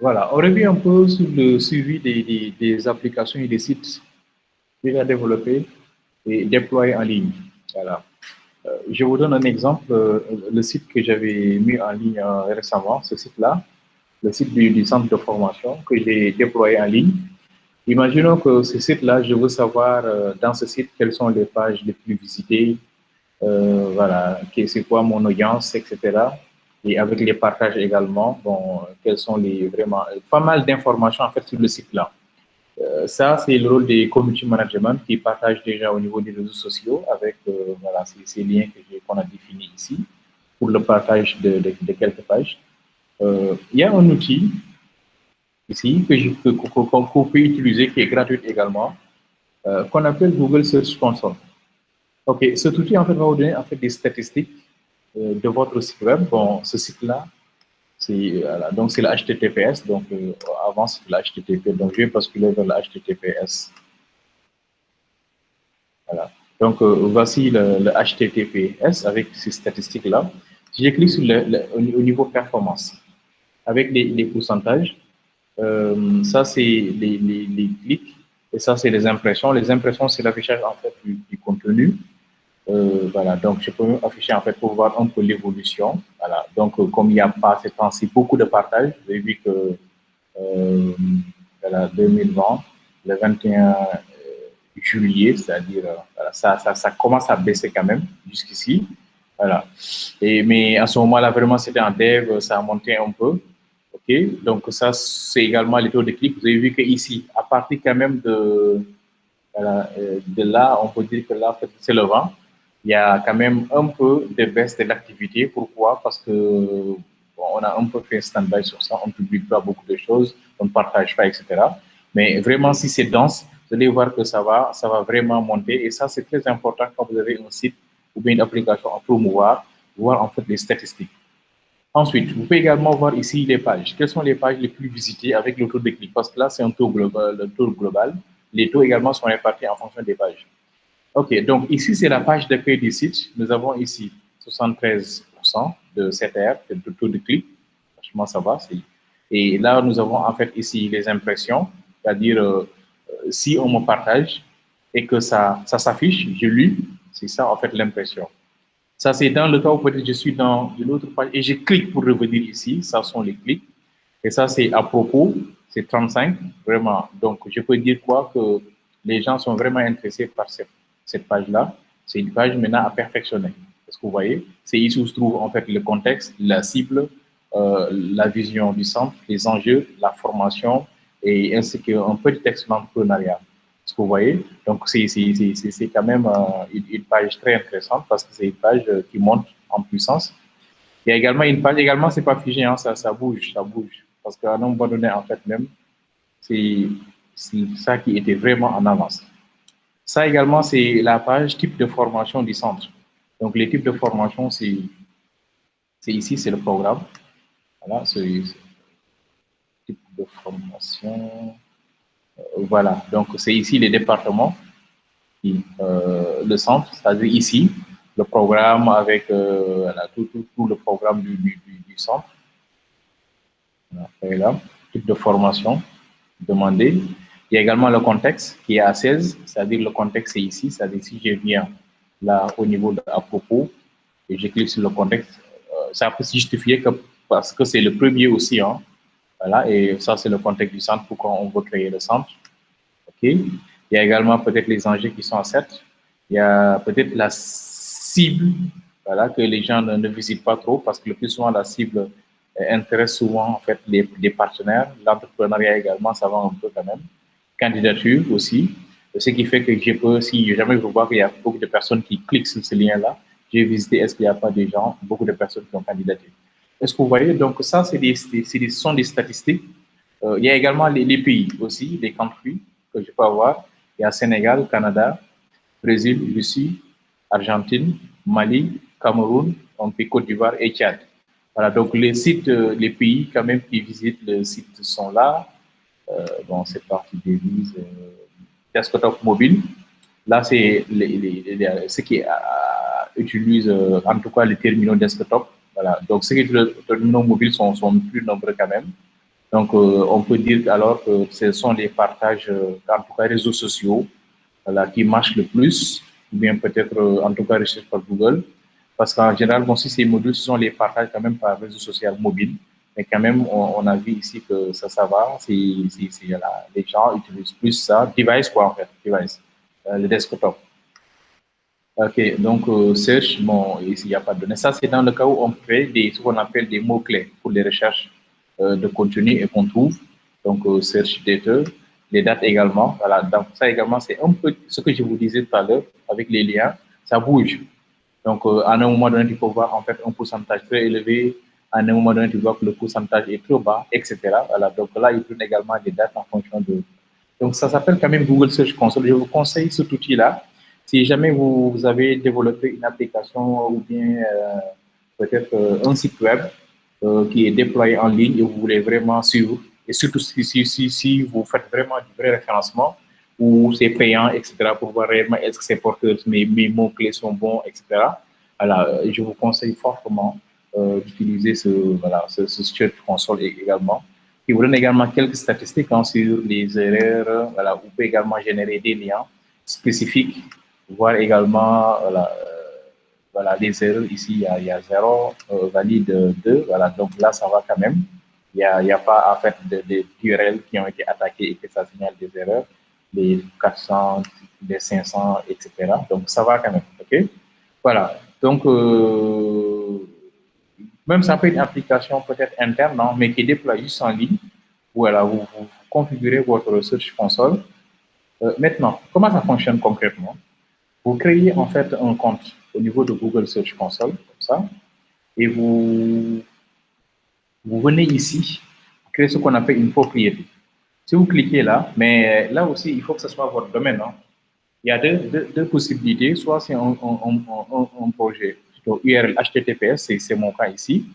Voilà, on revient un peu sur le suivi des applications et des sites déjà développés et déployés en ligne. Voilà. Je vous donne un exemple, le site que j'avais mis en ligne récemment, ce site-là, le site du centre de formation que j'ai déployé en ligne. Imaginons que ce site-là, je veux savoir dans ce site quelles sont les pages les plus visitées, voilà, c'est quoi mon audience, etc. Et avec les partages également, bon, quels sont les vraiment, pas mal d'informations en fait sur le site-là. Ça, c'est le rôle des community management qui partagent déjà au niveau des réseaux sociaux avec voilà, ces liens qu'on a définis ici pour le partage de quelques pages. Il y a un outil ici qu'on peut utiliser qui est gratuit également, qu'on appelle Google Search Console. OK, cet outil en fait va vous donner en fait des statistiques de votre site web. Bon, ce site-là, c'est voilà, donc c'est le HTTPS. Donc avant c'est le HTTP. Donc je vais basculer vers le HTTPS. Voilà. Donc voici le HTTPS avec ces statistiques-là. Si je clique sur au niveau performance, avec les pourcentages, ça c'est les clics et ça c'est les impressions. Les impressions c'est l'affichage en fait du contenu. Voilà, donc je peux afficher en fait pour voir un peu l'évolution. Voilà, donc comme il n'y a pas ces temps-ci beaucoup de partage, vous avez vu que voilà, 2020, le 21 juillet, c'est-à-dire voilà, ça commence à baisser quand même jusqu'ici. Voilà. Mais à ce moment-là, vraiment, c'était en dev, ça a monté un peu. OK, donc ça, c'est également les taux de clics. Vous avez vu qu'ici, à partir quand même voilà, de là, on peut dire que là, c'est le vent. Il y a quand même un peu de baisse de l'activité. Pourquoi? Parce que bon, on a un peu fait stand-by sur ça. On ne publie pas beaucoup de choses, on ne partage pas, etc. Mais vraiment, si c'est dense, vous allez voir que ça va vraiment monter. Et ça, c'est très important quand vous avez un site ou bien une application à promouvoir, voir en fait les statistiques. Ensuite, vous pouvez également voir ici les pages. Quelles sont les pages les plus visitées avec le taux de clic? Parce que là, c'est un taux global, le taux global. Les taux également sont répartis en fonction des pages. OK, donc ici, c'est la page d'accueil du site. Nous avons ici 73% de CTR, de taux de clic. Franchement, ça va. Et là, nous avons en fait ici les impressions, c'est-à-dire si on me partage et que ça s'affiche, je lis, c'est ça en fait l'impression. Ça, c'est dans le cas où peut-être je suis dans une autre page et je clique pour revenir ici. Ça sont les clics. Et ça, c'est à propos, c'est 35, vraiment. Donc, je peux dire quoi? Que les gens sont vraiment intéressés par cette page-là. C'est une page maintenant à perfectionner. Est-ce que vous voyez? C'est ici où se trouve en fait le contexte, la cible, la vision du centre, les enjeux, la formation et ainsi qu'un petit texte d'entrepreneuriat. Est-ce que vous voyez? Donc, c'est quand même une page très intéressante parce que c'est une page qui monte en puissance. Il y a également une page, également, c'est pas figé, hein, ça bouge, ça bouge. Parce qu'à un moment donné, en fait, même, c'est ça qui était vraiment en avance. Ça également, c'est la page type de formation du centre. Donc, les types de formation, c'est ici, c'est le programme. Voilà, c'est type de formation. Voilà, donc c'est ici les départements, le centre, c'est-à-dire ici, le programme avec voilà, tout le programme du centre. Voilà, là, type de formation demandée. Il y a également le contexte qui est à 16, c'est-à-dire le contexte est ici, c'est-à-dire si je viens là au niveau de à propos et je clique sur le contexte, ça peut se justifier que, parce que c'est le premier aussi, hein, voilà, et ça c'est le contexte du centre, pourquoi on veut créer le centre. OK. Il y a également peut-être les enjeux qui sont à 7. Il y a peut-être la cible, voilà, que les gens ne visitent pas trop parce que le plus souvent la cible intéresse souvent en fait les partenaires. L'entrepreneuriat également, ça va un peu quand même. Candidature aussi. Ce qui fait que je peux, si jamais je vois qu'il y a beaucoup de personnes qui cliquent sur ce lien-là, je vais visiter est-ce qu'il n'y a pas des gens, beaucoup de personnes qui ont candidaté. Est-ce que vous voyez? Donc ça, ce sont des statistiques. Il y a également les pays aussi, les countries que je peux avoir. Il y a Sénégal, Canada, Brésil, Russie, Argentine, Mali, Cameroun, Côte d'Ivoire et Tchad. Voilà, donc les sites, les pays quand même qui visitent le site sont là. Dans cette partie des vises, desktop mobile. Là, c'est ce qui utilise en tout cas les terminaux desktop. Voilà. Donc, ceux qui utilisent les terminaux mobiles sont plus nombreux quand même. Donc, on peut dire alors que ce sont les partages, en tout cas réseaux sociaux, voilà, qui marchent le plus, ou bien peut-être, en tout cas, recherche par Google. Parce qu'en général, bon, si ces modules, ce sont les partages quand même par réseau social mobile. Mais quand même, on a vu ici que ça va. Voilà, les gens utilisent plus ça. Device, quoi, en fait, device, le desktop. OK, donc search, bon, ici, il n'y a pas de données. Ça, c'est dans le cas où on fait ce qu'on appelle des mots-clés pour les recherches de contenu et qu'on trouve. Donc, search data, les dates également. Voilà, donc ça également, c'est un peu ce que je vous disais tout à l'heure avec les liens, ça bouge. Donc, à un moment donné, tu peux voir en fait un pourcentage très élevé. À un moment donné, tu vois que le pourcentage est trop bas, etc. Voilà, donc là, il prend également des dates en fonction de. Donc, ça s'appelle quand même Google Search Console. Je vous conseille cet outil-là. Si jamais vous avez développé une application ou bien peut-être un site web qui est déployé en ligne et vous voulez vraiment suivre, et surtout si vous faites vraiment du vrai référencement ou c'est payant, etc., pour voir réellement est-ce que ces porteurs, mes mots-clés sont bons, etc. Alors, je vous conseille fortement d'utiliser ce Search Console également qui vous donne également quelques statistiques sur les erreurs. Voilà, vous pouvez également générer des liens spécifiques, voir également voilà, les erreurs. Ici, il y a 0, valide 2. Voilà, donc là, ça va quand même. Il y a pas en fait de URL qui ont été attaqués et que ça signale des erreurs. Les 400, les 500, etc. Donc, ça va quand même. OK? Voilà. Donc, même ça peut être une application peut-être interne, non, mais qui est déployée juste en ligne. Voilà, vous configurez votre Search Console. Maintenant, comment ça fonctionne concrètement? Vous créez en fait un compte au niveau de Google Search Console, comme ça, et vous venez ici, créer ce qu'on appelle une propriété. Si vous cliquez là, mais là aussi, il faut que ce soit votre domaine. Non? Il y a deux possibilités. Soit c'est un projet URL HTTPS, c'est mon cas ici.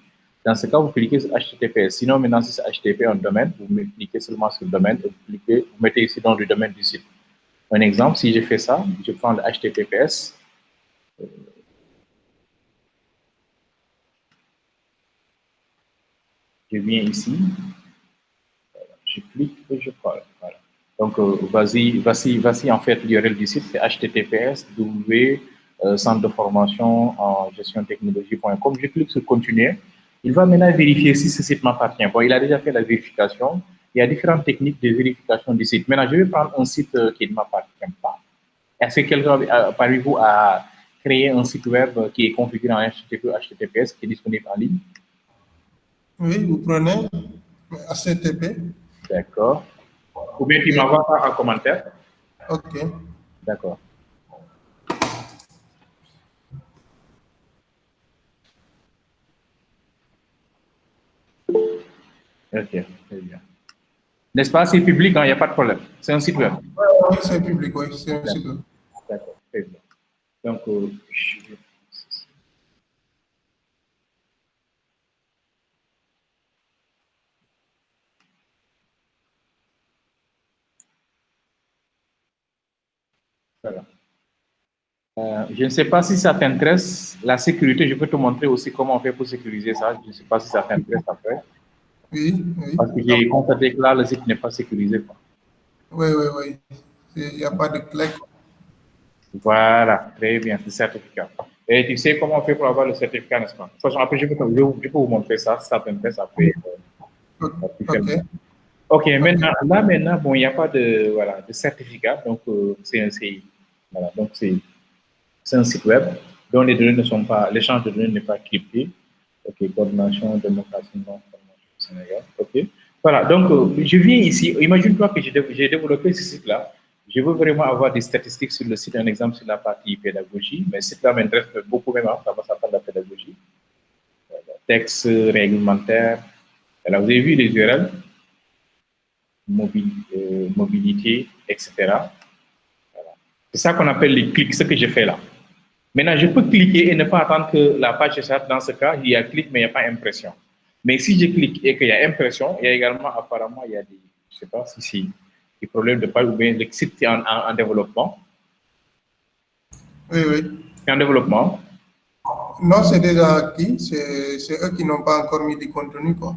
Dans ce cas, vous cliquez sur HTTPS. Sinon, maintenant, si c'est HTTP en domaine, vous cliquez seulement sur le domaine et vous mettez ici dans le domaine du site. Un exemple, si je fais ça, je prends le HTTPS. Je viens ici, je clique et je colle. Voilà. Donc, voici en fait l'URL du site, c'est https centre de formation en gestion technologie.com. Je clique sur continuer. Il va maintenant vérifier si ce site m'appartient. Bon, il a déjà fait la vérification. Il y a différentes techniques de vérification du site. Maintenant, je vais prendre un site qui ne m'appartient pas. Est-ce que quelqu'un parmi vous a créé un site web qui est configuré en HTTPS qui est disponible en ligne? Oui, vous prenez HTTP. D'accord. Ou bien tu m'envoies ça en commentaire. OK. D'accord. OK, très bien. N'est-ce pas? C'est public, il n'y a pas de problème. C'est un site web. Oui, c'est public, oui, c'est un site web. D'accord, très bien. Donc, voilà. Je ne sais pas si ça t'intéresse, la sécurité, je peux te montrer aussi comment on fait pour sécuriser ça. Je ne sais pas si ça t'intéresse après. Oui, oui. Parce que j'ai constaté que là, le site n'est pas sécurisé. Quoi. Oui, oui, oui. Il n'y a pas de clé. Voilà, très bien, le certificat. Et tu sais comment on fait pour avoir le certificat, n'est-ce pas? De toute façon, après, je peux vous montrer ça, si ça t'intéresse après. OK. OK, maintenant, bon, il n'y a pas de, voilà, de certificat, donc voilà, donc c'est un site web dont les données ne sont pas, l'échange de données n'est pas crypté. OK, coordination, démocratie, non, formation au Sénégal. OK. Voilà, donc je viens ici, imagine-toi que j'ai développé ce site-là. Je veux vraiment avoir des statistiques sur le site, un exemple sur la partie pédagogie, mais ce site-là m'intéresse beaucoup même, ça va s'appeler la pédagogie. Texte réglementaire. Alors, vous avez vu les URL, mobilité, etc. Voilà. C'est ça qu'on appelle les clics, ce que je fais là. Maintenant, je peux cliquer et ne pas attendre que la page se charge. Dans ce cas, il y a clic, mais il n'y a pas impression. Mais si je clique et qu'il y a impression, il y a également, apparemment, il y a des, je ne sais pas si c'est des problèmes de page ou bien le site est en développement. Oui, oui. C'est en développement. Non, c'est déjà acquis. C'est eux qui n'ont pas encore mis du contenu, quoi.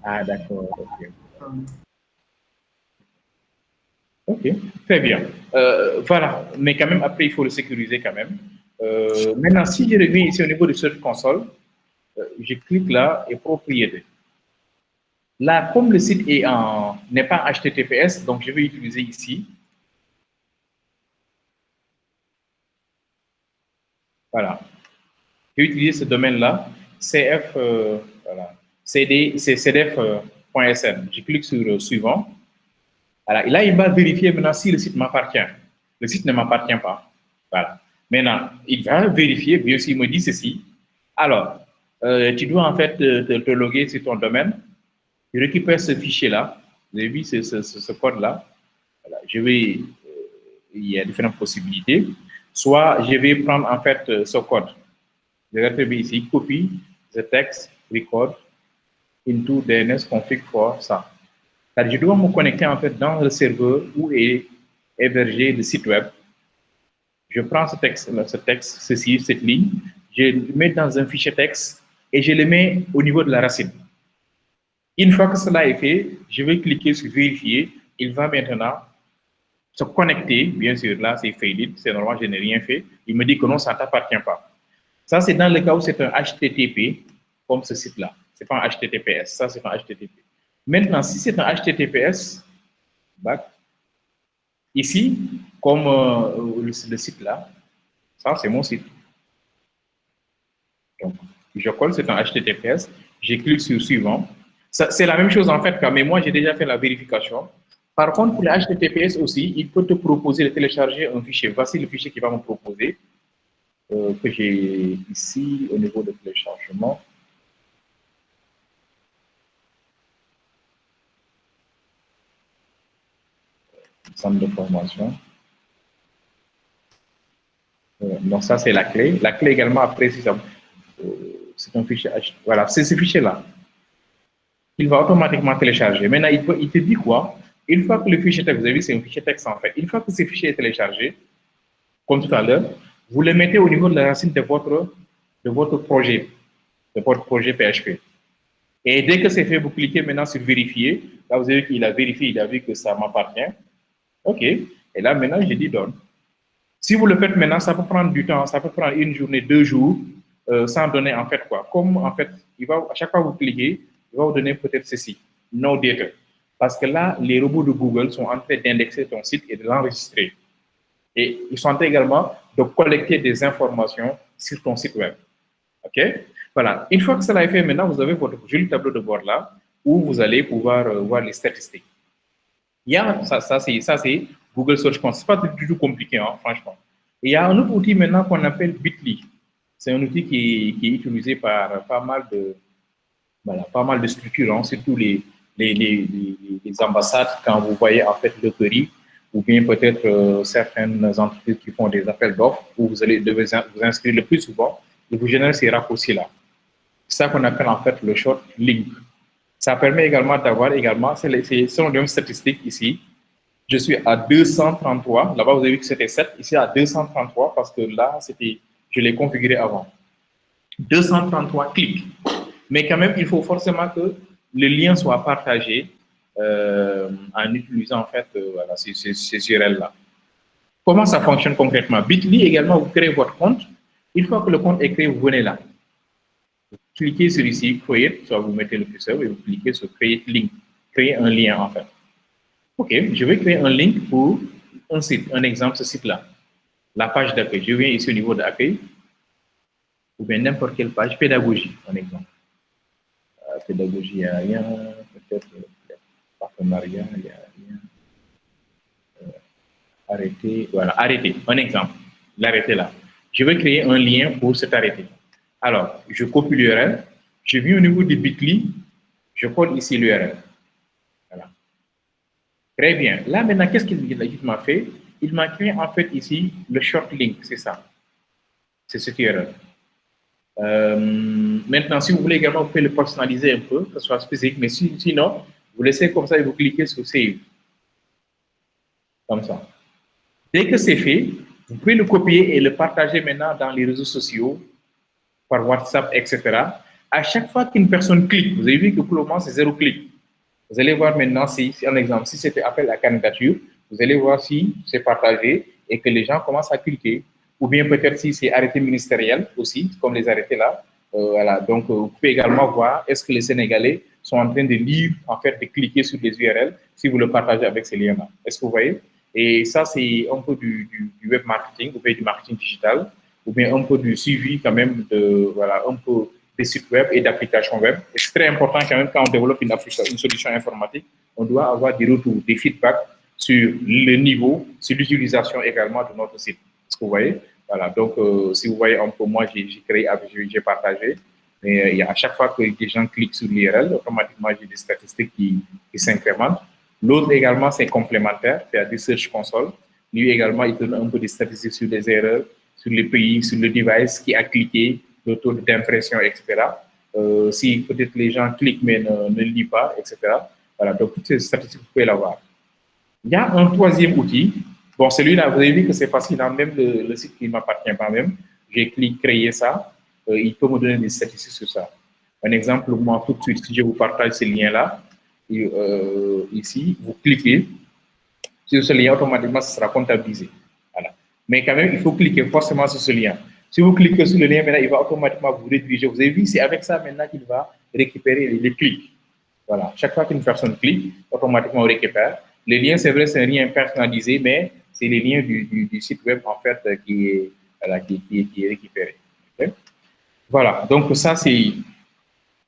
Ah, d'accord. Ok. Hum. Ok, très bien. Voilà, mais quand même, après, il faut le sécuriser quand même. Maintenant, si je reviens ici au niveau de Search Console, je clique là et propriété. Là, comme le site n'est pas HTTPS, donc je vais utiliser ici. Voilà. Je vais utiliser ce domaine-là, CF, voilà, CD, c'est cdf.sn. Je clique sur suivant. Voilà. Et là, il va vérifier maintenant si le site m'appartient. Le site ne m'appartient pas. Voilà. Maintenant, il va vérifier, bien sûr, il me dit ceci. Alors, tu dois en fait te loguer sur ton domaine. Je récupère ce fichier-là. Vous avez vu ce code-là. Voilà. Il y a différentes possibilités. Soit je vais prendre en fait ce code. Je vais faire ici, copy the text record into DNS config for ça. Je dois me connecter en fait dans le serveur où est hébergé le site web. Je prends ceci, cette ligne, je le mets dans un fichier texte et je le mets au niveau de la racine. Une fois que cela est fait, je vais cliquer sur vérifier. Il va maintenant se connecter. Bien sûr, là, c'est failed. C'est normal, je n'ai rien fait. Il me dit que non, ça ne t'appartient pas. Ça, c'est dans le cas où c'est un HTTP, comme ce site-là. Ce n'est pas un HTTPS. Ça, c'est un HTTP. Maintenant, si c'est un HTTPS, back, ici, comme le site-là, ça, c'est mon site. Donc, je colle, c'est un HTTPS. Je clique sur suivant. C'est la même chose en fait, mais moi, j'ai déjà fait la vérification. Par contre, pour les HTTPS aussi, il peut te proposer de télécharger un fichier. Voici le fichier qu'il va me proposer, que j'ai ici au niveau de téléchargement. Centre de formation. Donc, ça, c'est la clé. La clé également, après, c'est un fichier. Voilà, c'est ce fichier-là. Il va automatiquement télécharger. Maintenant, il te dit quoi? Une fois que le fichier texte, vous avez vu, c'est un fichier texte en fait. Une fois que ce fichier est téléchargé, comme tout à l'heure, vous le mettez au niveau de la racine de votre projet PHP. Et dès que c'est fait, vous cliquez maintenant sur vérifier. Là, vous avez vu qu'il a vérifié, il a vu que ça m'appartient. OK. Et là, maintenant, je dis donne. Si vous le faites maintenant, ça peut prendre du temps, ça peut prendre une journée, 2 jours, sans donner en fait quoi. Comme en fait, à chaque fois que vous cliquez, il va vous donner peut-être ceci, no data. Parce que là, les robots de Google sont en train d'indexer ton site et de l'enregistrer. Et ils sont en train également de collecter des informations sur ton site web. OK? Voilà. Une fois que cela est fait, maintenant, vous avez votre joli tableau de bord là, où vous allez pouvoir voir les statistiques. Il y a, ça c'est Google Search Console. Ce n'est pas du tout compliqué, hein, franchement. Et il y a un autre outil maintenant qu'on appelle Bitly. C'est un outil qui est utilisé par pas mal de structures, hein, surtout les ambassades, quand vous voyez en fait le query, ou bien peut-être certaines entreprises qui font des appels d'offres, où vous allez devoir vous inscrire le plus souvent, et vous générez ces raccourcis-là. C'est ça qu'on appelle en fait le short link. Ça permet également d'avoir également, c'est selon les statistiques ici, je suis à 233. Là-bas, vous avez vu que c'était 7. Ici, à 233 parce que là, je l'ai configuré avant. 233 clics. Mais quand même, il faut forcément que le lien soit partagé en utilisant en fait voilà, ces URL-là. Comment ça fonctionne concrètement? Bitly également, vous créez votre compte. Une fois que le compte est créé, vous venez là. Vous cliquez sur ici, Create, soit vous mettez le curseur et vous cliquez sur Create Link. Créer un lien en fait. OK, je vais créer un link pour un site, un exemple, ce site-là. La page d'accueil. Je viens ici au niveau d'accueil, ou bien n'importe quelle page, pédagogie, un exemple. Pédagogie, il n'y a rien, peut-être partenariat, il n'y a rien. Arrêter, voilà, arrêter, un exemple. L'arrêter là. Je vais créer un lien pour cet arrêté. Alors, je copie l'URL, je viens au niveau de Bitly, je colle ici l'URL. Voilà. Très bien. Là, maintenant, qu'est-ce qu'il m'a fait? Il m'a créé en fait ici le short link, c'est ça. C'est cette URL. Maintenant, si vous voulez également, vous pouvez le personnaliser un peu, que ce soit spécifique, mais sinon, vous laissez comme ça et vous cliquez sur Save. Comme ça. Dès que c'est fait, vous pouvez le copier et le partager maintenant dans les réseaux sociaux, par WhatsApp, etc. À chaque fois qu'une personne clique, vous avez vu que pour le moment, c'est 0 clic. Vous allez voir maintenant, si un exemple, si c'était appel à candidature, vous allez voir si c'est partagé et que les gens commencent à cliquer. Ou bien peut-être si c'est arrêté ministériel aussi, comme les arrêtés là. Voilà. Donc, vous pouvez également voir est-ce que les Sénégalais sont en train de lire, en fait, de cliquer sur des URL si vous le partagez avec ces liens-là. Est-ce que vous voyez? Et ça, c'est un peu du web marketing, ou bien du marketing digital, ou bien un peu du suivi quand même de, voilà, un peu des sites web et d'applications web. Et c'est très important quand même quand on développe une solution informatique, on doit avoir des retours, des feedbacks sur le niveau, sur l'utilisation également de notre site. Est-ce que vous voyez? Voilà, donc si vous voyez un peu, moi j'ai créé, j'ai partagé, et à chaque fois que des gens cliquent sur l'URL, automatiquement j'ai des statistiques qui s'incrémentent. L'autre également, c'est complémentaire, c'est-à-dire Search Console. Lui également, il donne un peu des statistiques sur les erreurs, sur les pays, sur le device qui a cliqué, le taux d'impression, etc. Si peut-être les gens cliquent mais ne lisent pas, etc. Voilà, donc toutes ces statistiques, vous pouvez l'avoir. Il y a un troisième outil. Bon, celui-là, vous avez vu que c'est facile, hein, même le site qui ne m'appartient pas même. J'ai créé ça. Il peut me donner des statistiques sur ça. Un exemple, moi, tout de suite, si je vous partage ce lien-là, ici, vous cliquez sur ce lien, automatiquement, ça sera comptabilisé. Voilà. Mais quand même, il faut cliquer forcément sur ce lien. Si vous cliquez sur le lien, maintenant, il va automatiquement vous rediriger. Vous avez vu, c'est avec ça maintenant qu'il va récupérer les clics. Voilà. Chaque fois qu'une personne clique, automatiquement, on récupère. Les liens, c'est vrai, c'est un lien personnalisé, mais c'est les liens du site web, en fait, qui est, voilà, qui est récupéré. Okay? Voilà. Donc, ça, c'est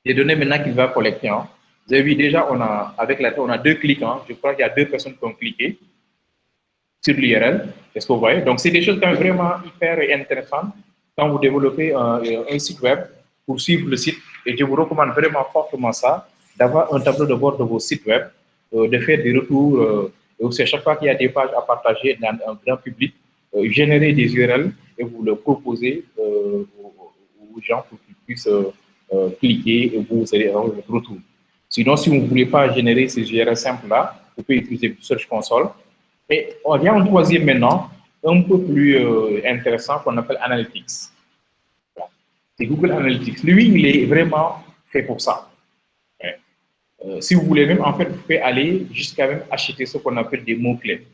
les données maintenant qu'il va collecter. Hein. Vous avez vu déjà, avec la on a 2 clics. Hein. Je crois qu'il y a 2 personnes qui ont cliqué sur l'URL. Est-ce que vous voyez? Donc, c'est des choses quand même vraiment hyper intéressantes quand vous développez un site web pour suivre le site. Et je vous recommande vraiment fortement ça, d'avoir un tableau de bord de vos sites web, de faire des retours. Et aussi, à chaque fois qu'il y a des pages à partager dans un grand public, générer des URL et vous le proposez aux gens pour qu'ils puissent cliquer et vous allez avoir votre retour. Sinon, si vous ne voulez pas générer ces URL simples-là, vous pouvez utiliser Search Console. Et on vient en troisième maintenant, un peu plus intéressant qu'on appelle Analytics. C'est Google Analytics. Lui, il est vraiment fait pour ça. Si vous voulez même, en fait, vous pouvez aller jusqu'à même acheter ce qu'on appelle des mots-clés.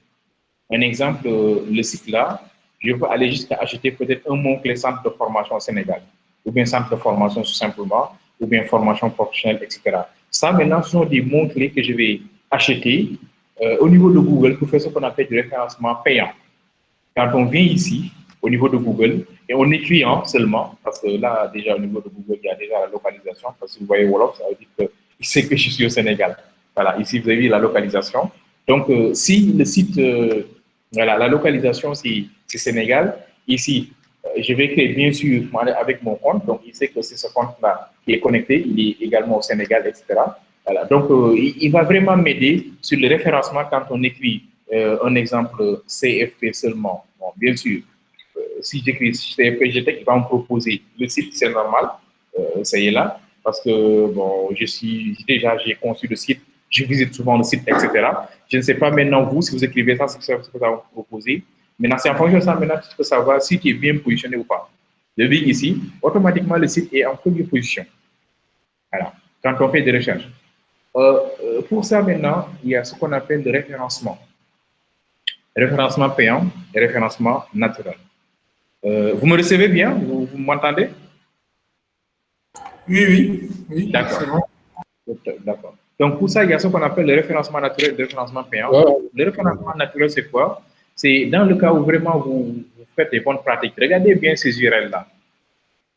Un exemple, le site là, je peux aller jusqu'à acheter peut-être un mot-clé centre de formation au Sénégal, ou bien centre de formation tout simplement, ou bien formation professionnelle, etc. Ça, maintenant, ce sont des mots-clés que je vais acheter au niveau de Google pour faire ce qu'on appelle du référencement payant. Quand on vient ici, au niveau de Google, et on écrit seulement, parce que là, déjà, au niveau de Google, il y a déjà la localisation, parce que vous voyez Wolof, ça veut dire qu'il sait que je suis au Sénégal. Voilà, ici, vous avez la localisation. Donc, si le site, voilà, la localisation, c'est Sénégal, ici, je vais créer, bien sûr, avec mon compte, donc il sait que c'est ce compte-là qui est connecté, il est également au Sénégal, etc. Voilà, donc, il va vraiment m'aider sur le référencement quand on écrit un exemple CFP seulement. Bon, bien sûr, si j'écris CFP, il va me proposer le site, c'est normal, ça y est là, parce que bon, j'ai conçu le site, je visite souvent le site, etc. Je ne sais pas maintenant vous, si vous écrivez ça, c'est ce que ça va vous proposer. Maintenant, c'est en fonction de ça, maintenant, tu peux savoir si tu es bien positionné ou pas. Je vis ici, automatiquement, le site est en première position. Voilà, quand on fait des recherches. Pour ça, maintenant, il y a ce qu'on appelle le référencement. Référencement payant et référencement naturel. Vous me recevez bien? Vous m'entendez? Oui, D'accord. c'est bon. D'accord. Donc, pour ça, il y a ce qu'on appelle le référencement naturel et le référencement payant. Ouais. Le référencement naturel, c'est quoi? C'est dans le cas où vraiment vous faites des bonnes pratiques. Regardez bien ces URL-là.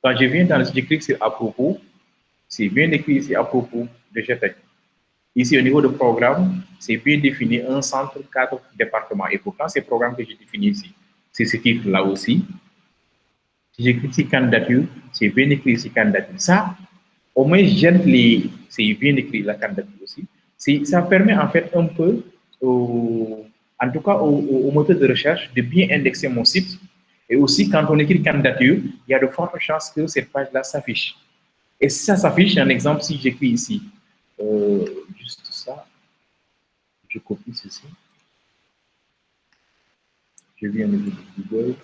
Quand je viens dans le site, je clique sur à propos, c'est bien écrit ici à propos de GTEC. Ici, au niveau du programme, c'est bien défini un centre, 4 départements. Et pourtant, ces programmes que j'ai définis ici, c'est ce titre-là aussi. Si j'écris ici candidature, c'est bien écrit ici candidature. Ça, au moins, c'est bien écrit la candidature aussi. Ça permet en fait un peu, en tout cas au moteur de recherche, de bien indexer mon site. Et aussi, quand on écrit candidature, il y a de fortes chances que cette page-là s'affiche. Et si ça s'affiche, un exemple, si j'écris ici, juste ça, je copie ceci. Je viens de Google.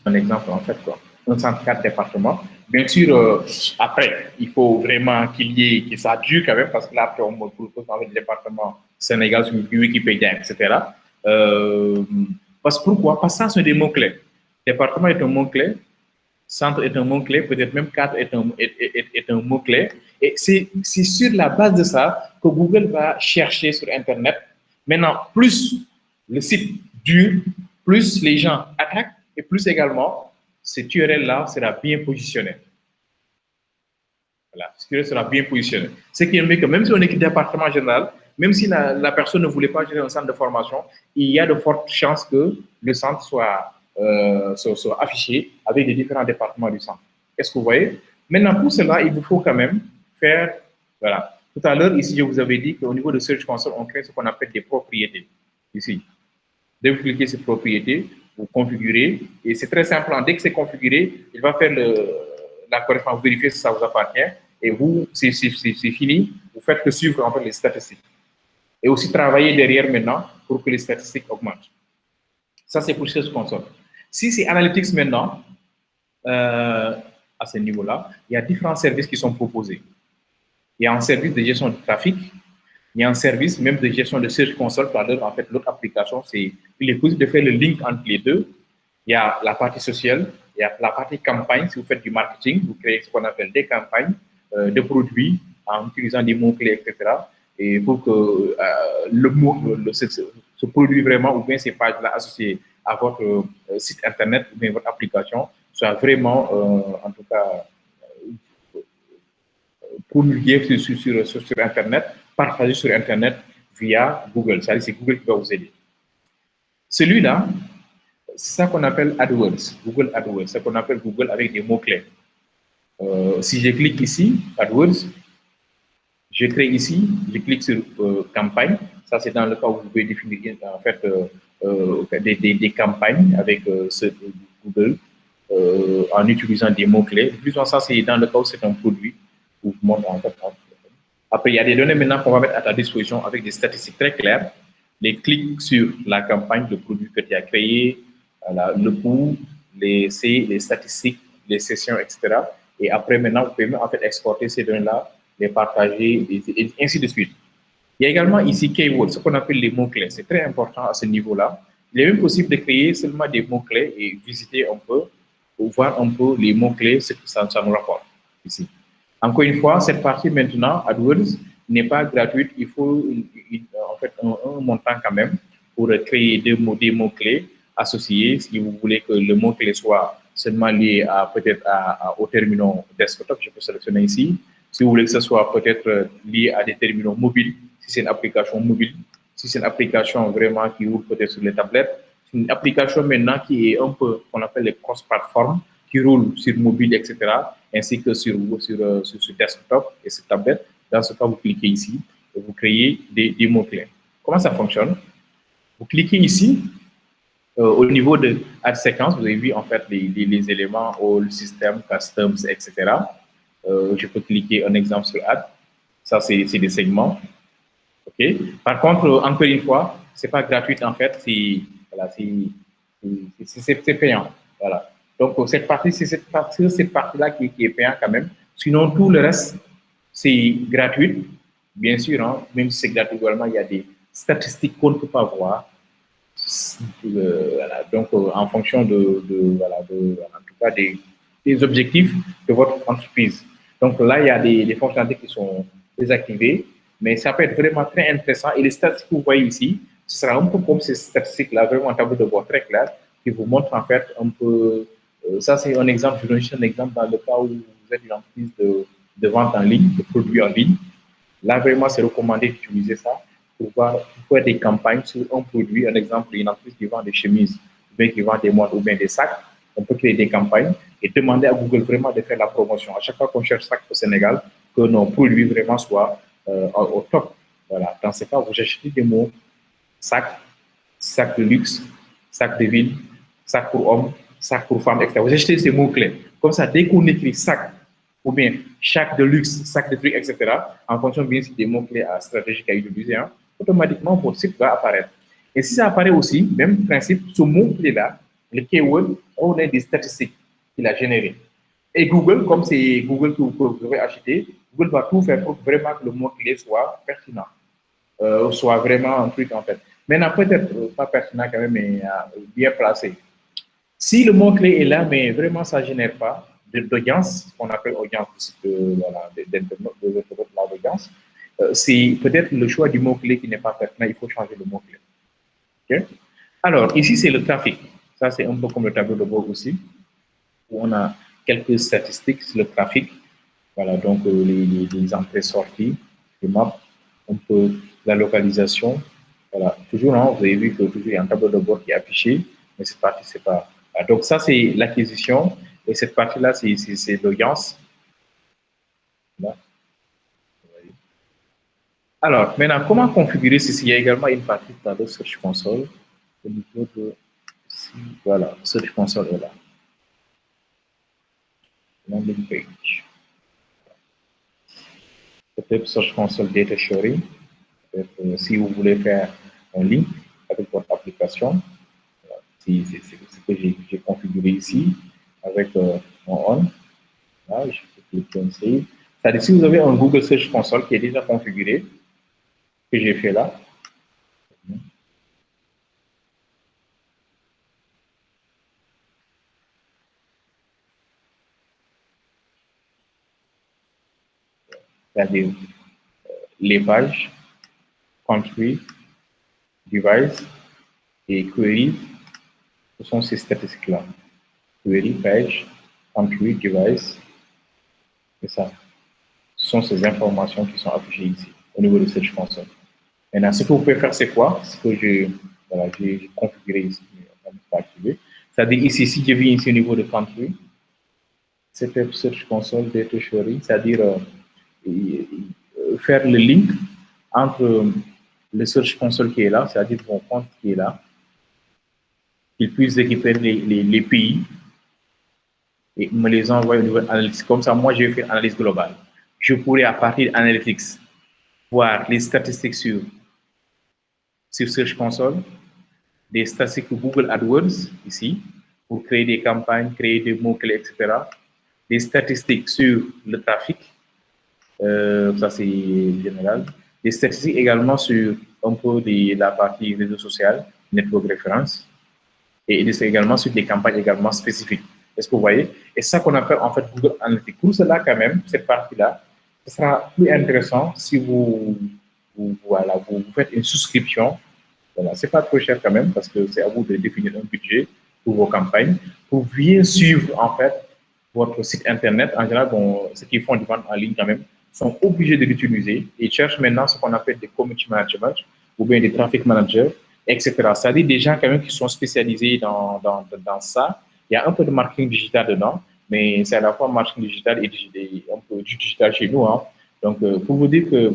Un exemple, en fait, quoi. un centre 4 départements. Bien sûr, après, il faut vraiment que ça dure quand même, parce que là, après, on me propose dans le département Sénégal sur Wikipédia, etc. Parce que pourquoi? Parce que ça, c'est des mots-clés. Département est un mot-clé, centre est un mot-clé, peut-être même cadre est un mot-clé. Et c'est sur la base de ça que Google va chercher sur Internet. Maintenant, plus le site dure, plus les gens attaquent, et plus également, cette URL-là sera bien positionné. Voilà, ce URL sera bien positionné. Ce qui est que même si on est département général, même si la personne ne voulait pas gérer un centre de formation, il y a de fortes chances que le centre soit affiché avec les différents départements du centre. Est-ce que vous voyez? Maintenant, pour cela, il vous faut quand même faire, voilà. Tout à l'heure, ici, je vous avais dit qu'au niveau de Search Console, on crée ce qu'on appelle des propriétés. Ici. Dès que vous cliquez sur propriétés, vous configurez, et c'est très simple. Dès que c'est configuré, il va faire la correction, vérifier si ça vous appartient, et vous, c'est fini, vous faites que suivre en fait les statistiques. Et aussi travailler derrière maintenant pour que les statistiques augmentent. Ça, c'est pour Search Console. Si c'est Analytics maintenant, à ce niveau-là, il y a différents services qui sont proposés. Il y a un service de gestion du trafic, il y a un service même de gestion de Search Console. En fait, l'autre application, il est possible de faire le link entre les deux. Il y a la partie sociale, il y a la partie campagne. Si vous faites du marketing, vous créez ce qu'on appelle des campagnes de produits en utilisant des mots-clés, etc. Et pour que ce produit vraiment, ou bien ces pages-là associées à votre site Internet ou bien votre application, soit vraiment, en tout cas, promulgué sur Internet, partagé sur Internet via Google. C'est-à-dire c'est Google qui va vous aider. Celui-là, c'est ça qu'on appelle AdWords, Google AdWords, c'est ce qu'on appelle Google avec des mots-clés. Si je clique ici, AdWords, je crée ici, je clique sur campagne. Ça, c'est dans le cas où vous pouvez définir en fait des campagnes avec ce Google en utilisant des mots-clés. Plus souvent, ça, c'est dans le cas où c'est un produit. Vous montre en fait. Après, il y a des données maintenant qu'on va mettre à ta disposition avec des statistiques très claires. Les clics sur la campagne, le produit que tu as créé, le coût, les statistiques, les sessions, etc. Et après, maintenant, vous pouvez en fait exporter ces données-là, les partager, et ainsi de suite. Il y a également ici keywords, ce qu'on appelle les mots-clés. C'est très important à ce niveau-là. Il est même possible de créer seulement des mots-clés et visiter un peu, ou voir un peu les mots-clés, ce que ça nous rapporte ici. Encore une fois, cette partie maintenant, AdWords, n'est pas gratuite. Il faut en fait un montant quand même pour créer des mots-clés associés. Si vous voulez que le mot-clé soit seulement lié à peut-être au terminal desktop, je peux sélectionner ici. Si vous voulez que ce soit peut-être lié à des terminaux mobiles, si c'est une application mobile, si c'est une application vraiment qui roule peut-être sur les tablettes, c'est une application maintenant qui est un peu, qu'on appelle les cross-platforms, qui roule sur mobile, etc., ainsi que sur desktop et sur tablette. Dans ce cas, vous cliquez ici et vous créez des mots-clés. Comment ça fonctionne? Vous cliquez ici, au niveau de Ad Séquence, vous avez vu en fait les éléments, All, System, Customs, etc. Je peux cliquer un exemple sur Ad. Ça, c'est des segments. OK. Par contre, encore une fois, ce n'est pas gratuit en fait, c'est payant. Voilà. Donc, cette partie, c'est cette partie-là qui est payante quand même. Sinon, tout le reste, c'est gratuit. Bien sûr, hein, même si c'est gratuit également, il y a des statistiques qu'on ne peut pas voir. Voilà. Donc, en fonction en tout cas des objectifs de votre entreprise. Donc, là, il y a des fonctionnalités qui sont désactivées, mais ça peut être vraiment très intéressant. Et les statistiques que vous voyez ici, ce sera un peu comme ces statistiques-là, vraiment un tableau de bord très clair, qui vous montre en fait un peu. Ça, c'est un exemple. Je donne juste un exemple dans le cas où vous êtes une entreprise de vente en ligne, de produits en ligne. Là, vraiment, c'est recommandé d'utiliser ça pour faire des campagnes sur un produit. Un exemple, une entreprise qui vend des chemises, ou bien qui vend des montres, ou bien des sacs. On peut créer des campagnes et demander à Google vraiment de faire la promotion. À chaque fois qu'on cherche sac au Sénégal, que nos produits vraiment soient au top. Voilà. Dans ce cas, vous achetez des mots sac, sac de luxe, sac de ville, sac pour hommes, sac pour femmes, etc. Vous achetez ces mots-clés. Comme ça, dès qu'on écrit sac, ou bien sac de luxe, sac de trucs, etc., en fonction bien des mots-clés stratégiques à utiliser, hein, automatiquement, votre site va apparaître. Et si ça apparaît aussi, même principe, ce mot-clé-là, le keyword, on a des statistiques. qu'il a généré. Et Google, comme c'est Google que vous pouvez acheter, Google va tout faire pour vraiment que le mot-clé soit pertinent, soit vraiment un truc en fait. Maintenant, peut-être pas pertinent quand même, mais bien placé. Si le mot-clé est là, mais vraiment ça ne génère pas d'audience, ce qu'on appelle audience voilà, d'audience, c'est peut-être le choix du mot-clé qui n'est pas pertinent, il faut changer le mot-clé. Okay? Alors, ici, c'est le trafic. Ça, c'est un peu comme le tableau de bord aussi, où on a quelques statistiques sur le trafic. Voilà, donc les entrées-sorties, les maps, un peu la localisation. Voilà, toujours, hein, vous avez vu que toujours il y a un tableau de bord qui est affiché, mais cette partie, c'est pas. Voilà, donc, ça, c'est l'acquisition, et cette partie-là, c'est l'audience. Voilà. Alors, maintenant, comment configurer ceci? Il y a également une partie dans le Search Console au niveau de. Voilà, Search Console est là. Landing page. Peut-être Search Console Data Sharing. Si vous voulez faire un link avec votre application, c'est ce que j'ai configuré ici avec mon on. Là, je peux cliquer on Save. C'est-à-dire, si vous avez un Google Search Console qui est déjà configuré, que j'ai fait là, c'est-à-dire les pages, country, device et query, ce sont ces statistiques-là. Query, page, country, device, c'est ça. Ce sont ces informations qui sont affichées ici, au niveau de Search Console. Maintenant, ce que vous pouvez faire, c'est quoi? Ce que j'ai configuré ici, c'est-à-dire ici, si je viens ici au niveau de country, c'était Search Console Data Sharing, c'est-à-dire faire le link entre le Search Console qui est là, c'est-à-dire mon compte qui est là, qu'il puisse récupérer les pays et me les envoyer au niveau analytics. Comme ça, moi, j'ai fait une analyse globale. Je pourrais, à partir d'analytics, voir les statistiques sur Search Console, des statistiques pour Google AdWords, ici, pour créer des campagnes, créer des mots-clés, etc. Des statistiques sur le trafic, ça c'est général. Des statistiques également sur un peu de la partie réseau social, network reference, et également sur des campagnes également spécifiques. Est-ce que vous voyez? Et ça qu'on appelle en fait Google Analytics. Pour cela, quand même, cette partie-là, ce sera plus intéressant si voilà, vous faites une souscription. Voilà, c'est pas trop cher quand même parce que c'est à vous de définir un budget pour vos campagnes, pour bien suivre en fait votre site internet. En général, bon, ceux qui font des ventes en ligne quand même sont obligés de l'utiliser et cherchent maintenant ce qu'on appelle des community management ou bien des traffic managers, etc. C'est-à-dire des gens quand même qui sont spécialisés dans ça. Il y a un peu de marketing digital dedans, mais c'est à la fois marketing digital et un peu du digital chez nous. Hein. Donc, pour vous dire que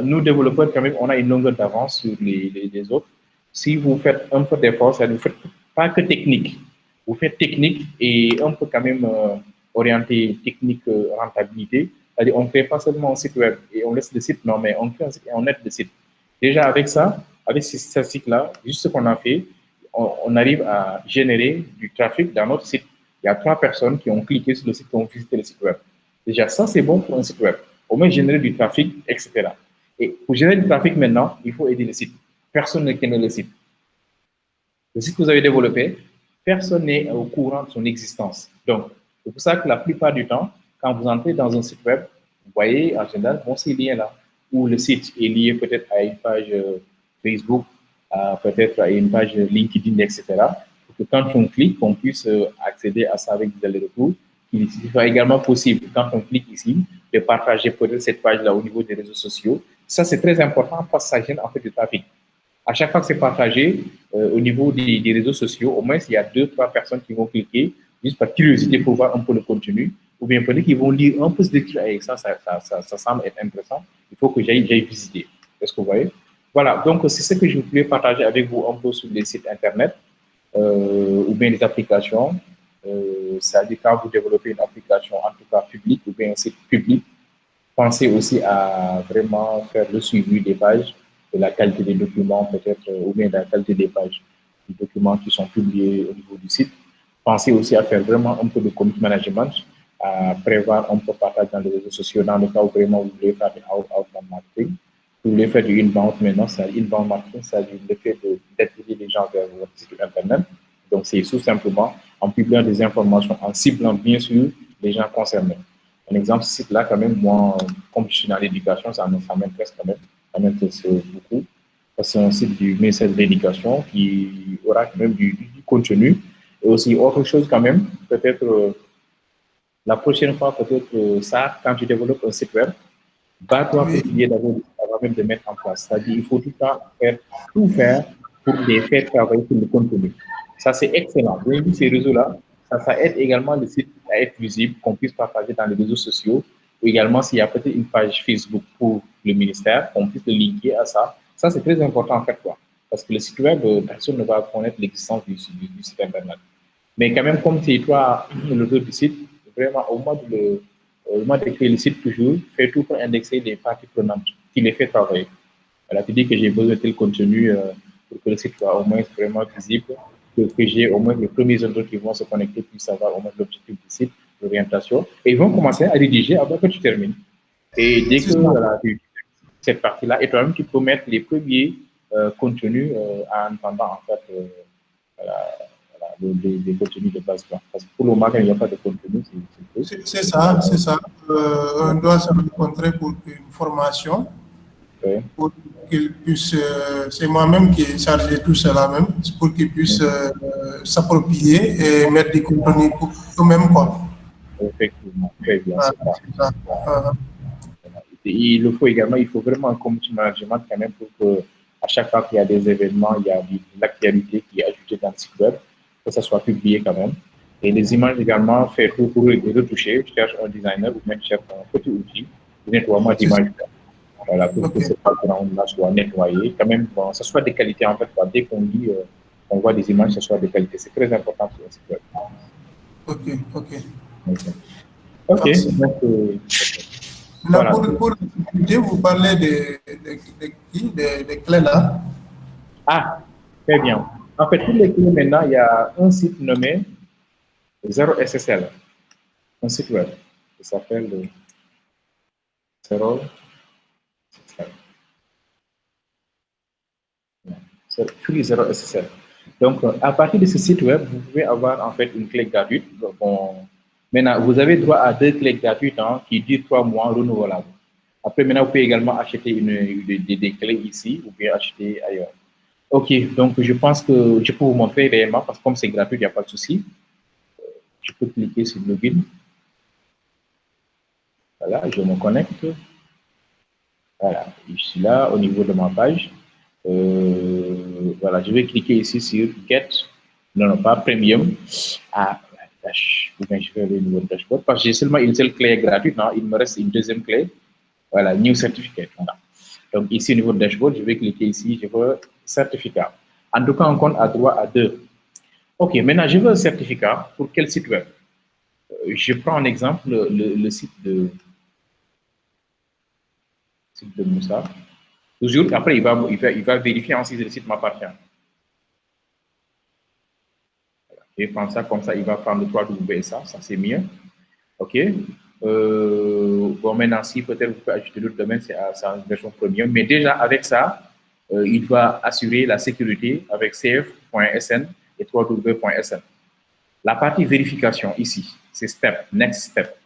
nous, développeurs, quand même, on a une longueur d'avance sur les autres. Si vous faites un peu d'effort, ça ne faites pas que technique. Vous faites technique et un peu quand même orienté technique rentabilité. C'est-à-dire, on ne fait pas seulement un site web et on laisse le site, non, mais on fait un site et on aide le site. Déjà, avec ça, avec ces statistiques-là, juste ce qu'on a fait, on arrive à générer du trafic dans notre site. Il y a 3 personnes qui ont cliqué sur le site, qui ont visité le site web. Déjà, ça, c'est bon pour un site web. Au moins, générer du trafic, etc. Et pour générer du trafic maintenant, il faut aider le site. Personne ne connaît le site. Le site que vous avez développé, personne n'est au courant de son existence. Donc, c'est pour ça que la plupart du temps, quand vous entrez dans un site web, vous voyez en général ces liens-là, où le site est lié peut-être à une page Facebook, peut-être à une page LinkedIn, etc. Pour que quand on clique, on puisse accéder à ça avec des allers-retours. Il sera également possible, quand on clique ici, de partager peut-être cette page-là au niveau des réseaux sociaux. Ça, c'est très important parce que ça gêne en fait du trafic. À chaque fois que c'est partagé au niveau des réseaux sociaux, au moins, il y a 2-3 personnes qui vont cliquer juste par curiosité pour voir un peu le contenu, ou bien peut-être qu'ils vont lire un peu ce décret avec ça, ça semble être intéressant. Il faut que j'aille visiter. Est-ce que vous voyez? Voilà, donc c'est ce que je voulais partager avec vous un peu sur les sites Internet ou bien les applications. C'est-à-dire quand vous développez une application, en tout cas publique ou bien un site public, pensez aussi à vraiment faire le suivi des pages, de la qualité des documents peut-être, ou bien de la qualité des pages, des documents qui sont publiés au niveau du site. Pensez aussi à faire vraiment un peu de community management, à prévoir un peu partage dans les réseaux sociaux, dans le cas où vraiment vous voulez faire du outbound marketing. Vous voulez faire du inbound maintenant, c'est inbound marketing, c'est-à-dire le fait d'attirer les gens vers votre site internet. Donc, c'est tout simplement en publiant des informations, en ciblant bien sûr les gens concernés. Un exemple, ce site-là, quand même, moi, comme je suis dans l'éducation, ça m'intéresse quand même, ça m'intéresse beaucoup. C'est un site du ministère de l'Éducation qui aura quand même du contenu. Et aussi, autre chose quand même, peut-être la prochaine fois, peut-être ça, quand tu développes un site web, va-toi Oui, publier d'abord avant même de mettre en place. C'est-à-dire il faut tout le temps tout faire pour les faire travailler sur le contenu. Ça, c'est excellent. Vous avez vu ces réseaux-là, ça aide également le site à être visible, qu'on puisse partager dans les réseaux sociaux. Ou également, s'il y a peut-être une page Facebook pour le ministère, qu'on puisse le linker à ça. Ça, c'est très important en fait, quoi. Parce que le site web, personne ne va connaître l'existence du site Internet. Mais quand même, comme c'est toi l'auteur du site, vraiment, au moment de créer le site, toujours, fais tout pour indexer les parties prenantes qui les fait travailler. Voilà, tu dis que j'ai besoin de tel contenu pour que le site soit au moins vraiment visible, que j'ai au moins les premiers autres qui vont se connecter puissent savoir au moins l'objectif du site, l'orientation, et ils vont commencer à rédiger avant que tu termines. Et dès c'est que ça. voilà, cette partie-là, et toi-même, tu peux mettre les premiers contenus en attendant, en fait, voilà, des contenus de base. Quoi. Parce que pour le moment, quand il n'y a pas de contenu, c'est tout. C'est ça, c'est ça. On doit se rencontrer pour une formation, Ouais. pour qu'ils puissent, c'est moi-même qui ai chargé tout cela même, pour qu'ils puissent s'approprier et mettre du contenu pour eux-mêmes. Quoi. Effectivement, très bien, Voilà, c'est ça. c'est ça. Et il le faut également, il faut vraiment un community management quand même pour que à chaque fois qu'il y a des événements, il y a de l'actualité qui est ajoutée dans le site web, que ça soit publié quand même. Et les images également, faire tout pour les retoucher. Je cherche un designer ou même je cherche un petit outil de nettoiement C'est ça. d'images. Voilà, pour Ok, que ce background-là soit nettoyé. Quand même, bon, ça soit de qualité en fait. Quoi. Dès qu'on dit, on voit des images, ça soit de qualité. C'est très important sur un site web. ok, ok. Ok, Merci. donc Là, voilà. pour la sécurité, vous parlez des clés là. Ah, très bien. En fait, pour les clés maintenant, il y a un site nommé 0SSL, un site web qui s'appelle 0SSL. C'est Free 0SSL. Donc, à partir de ce site web, vous pouvez avoir en fait une clé gratuite. Bon, maintenant, vous avez droit à 2 clés gratuites qui durent 3 mois renouvelables. Après, maintenant, vous pouvez également acheter des clés ici ou bien acheter ailleurs. Ok, donc je pense que je peux vous montrer réellement parce que comme c'est gratuit, il n'y a pas de souci. Je peux cliquer sur Login. Voilà, je me connecte. Voilà, je suis là au niveau de ma page. Voilà, je vais cliquer ici sur Get. Non, non, pas Premium. Ah, dash. Ou bien je vais aller au niveau de dashboard parce que j'ai seulement une seule clé gratuite. Non, il me reste une deuxième clé. Voilà, New Certificate. Voilà. Donc ici au niveau de dashboard, je vais cliquer ici. Je veux certificat. En tout cas, on compte à droit à 2. Ok, maintenant je veux un certificat pour quel site web? Je prends en exemple le site de Moussa. Toujours, après, il va vérifier si le site m'appartient. Je prends ça comme ça, il va prendre le 3WSA, ça c'est mieux. OK. Bon, maintenant, si peut-être vous pouvez ajouter d'autres domaines, c'est en version premium. Mais déjà, avec ça, il va assurer la sécurité avec cf.sn et 3w.sn. La partie vérification ici, c'est step, next step.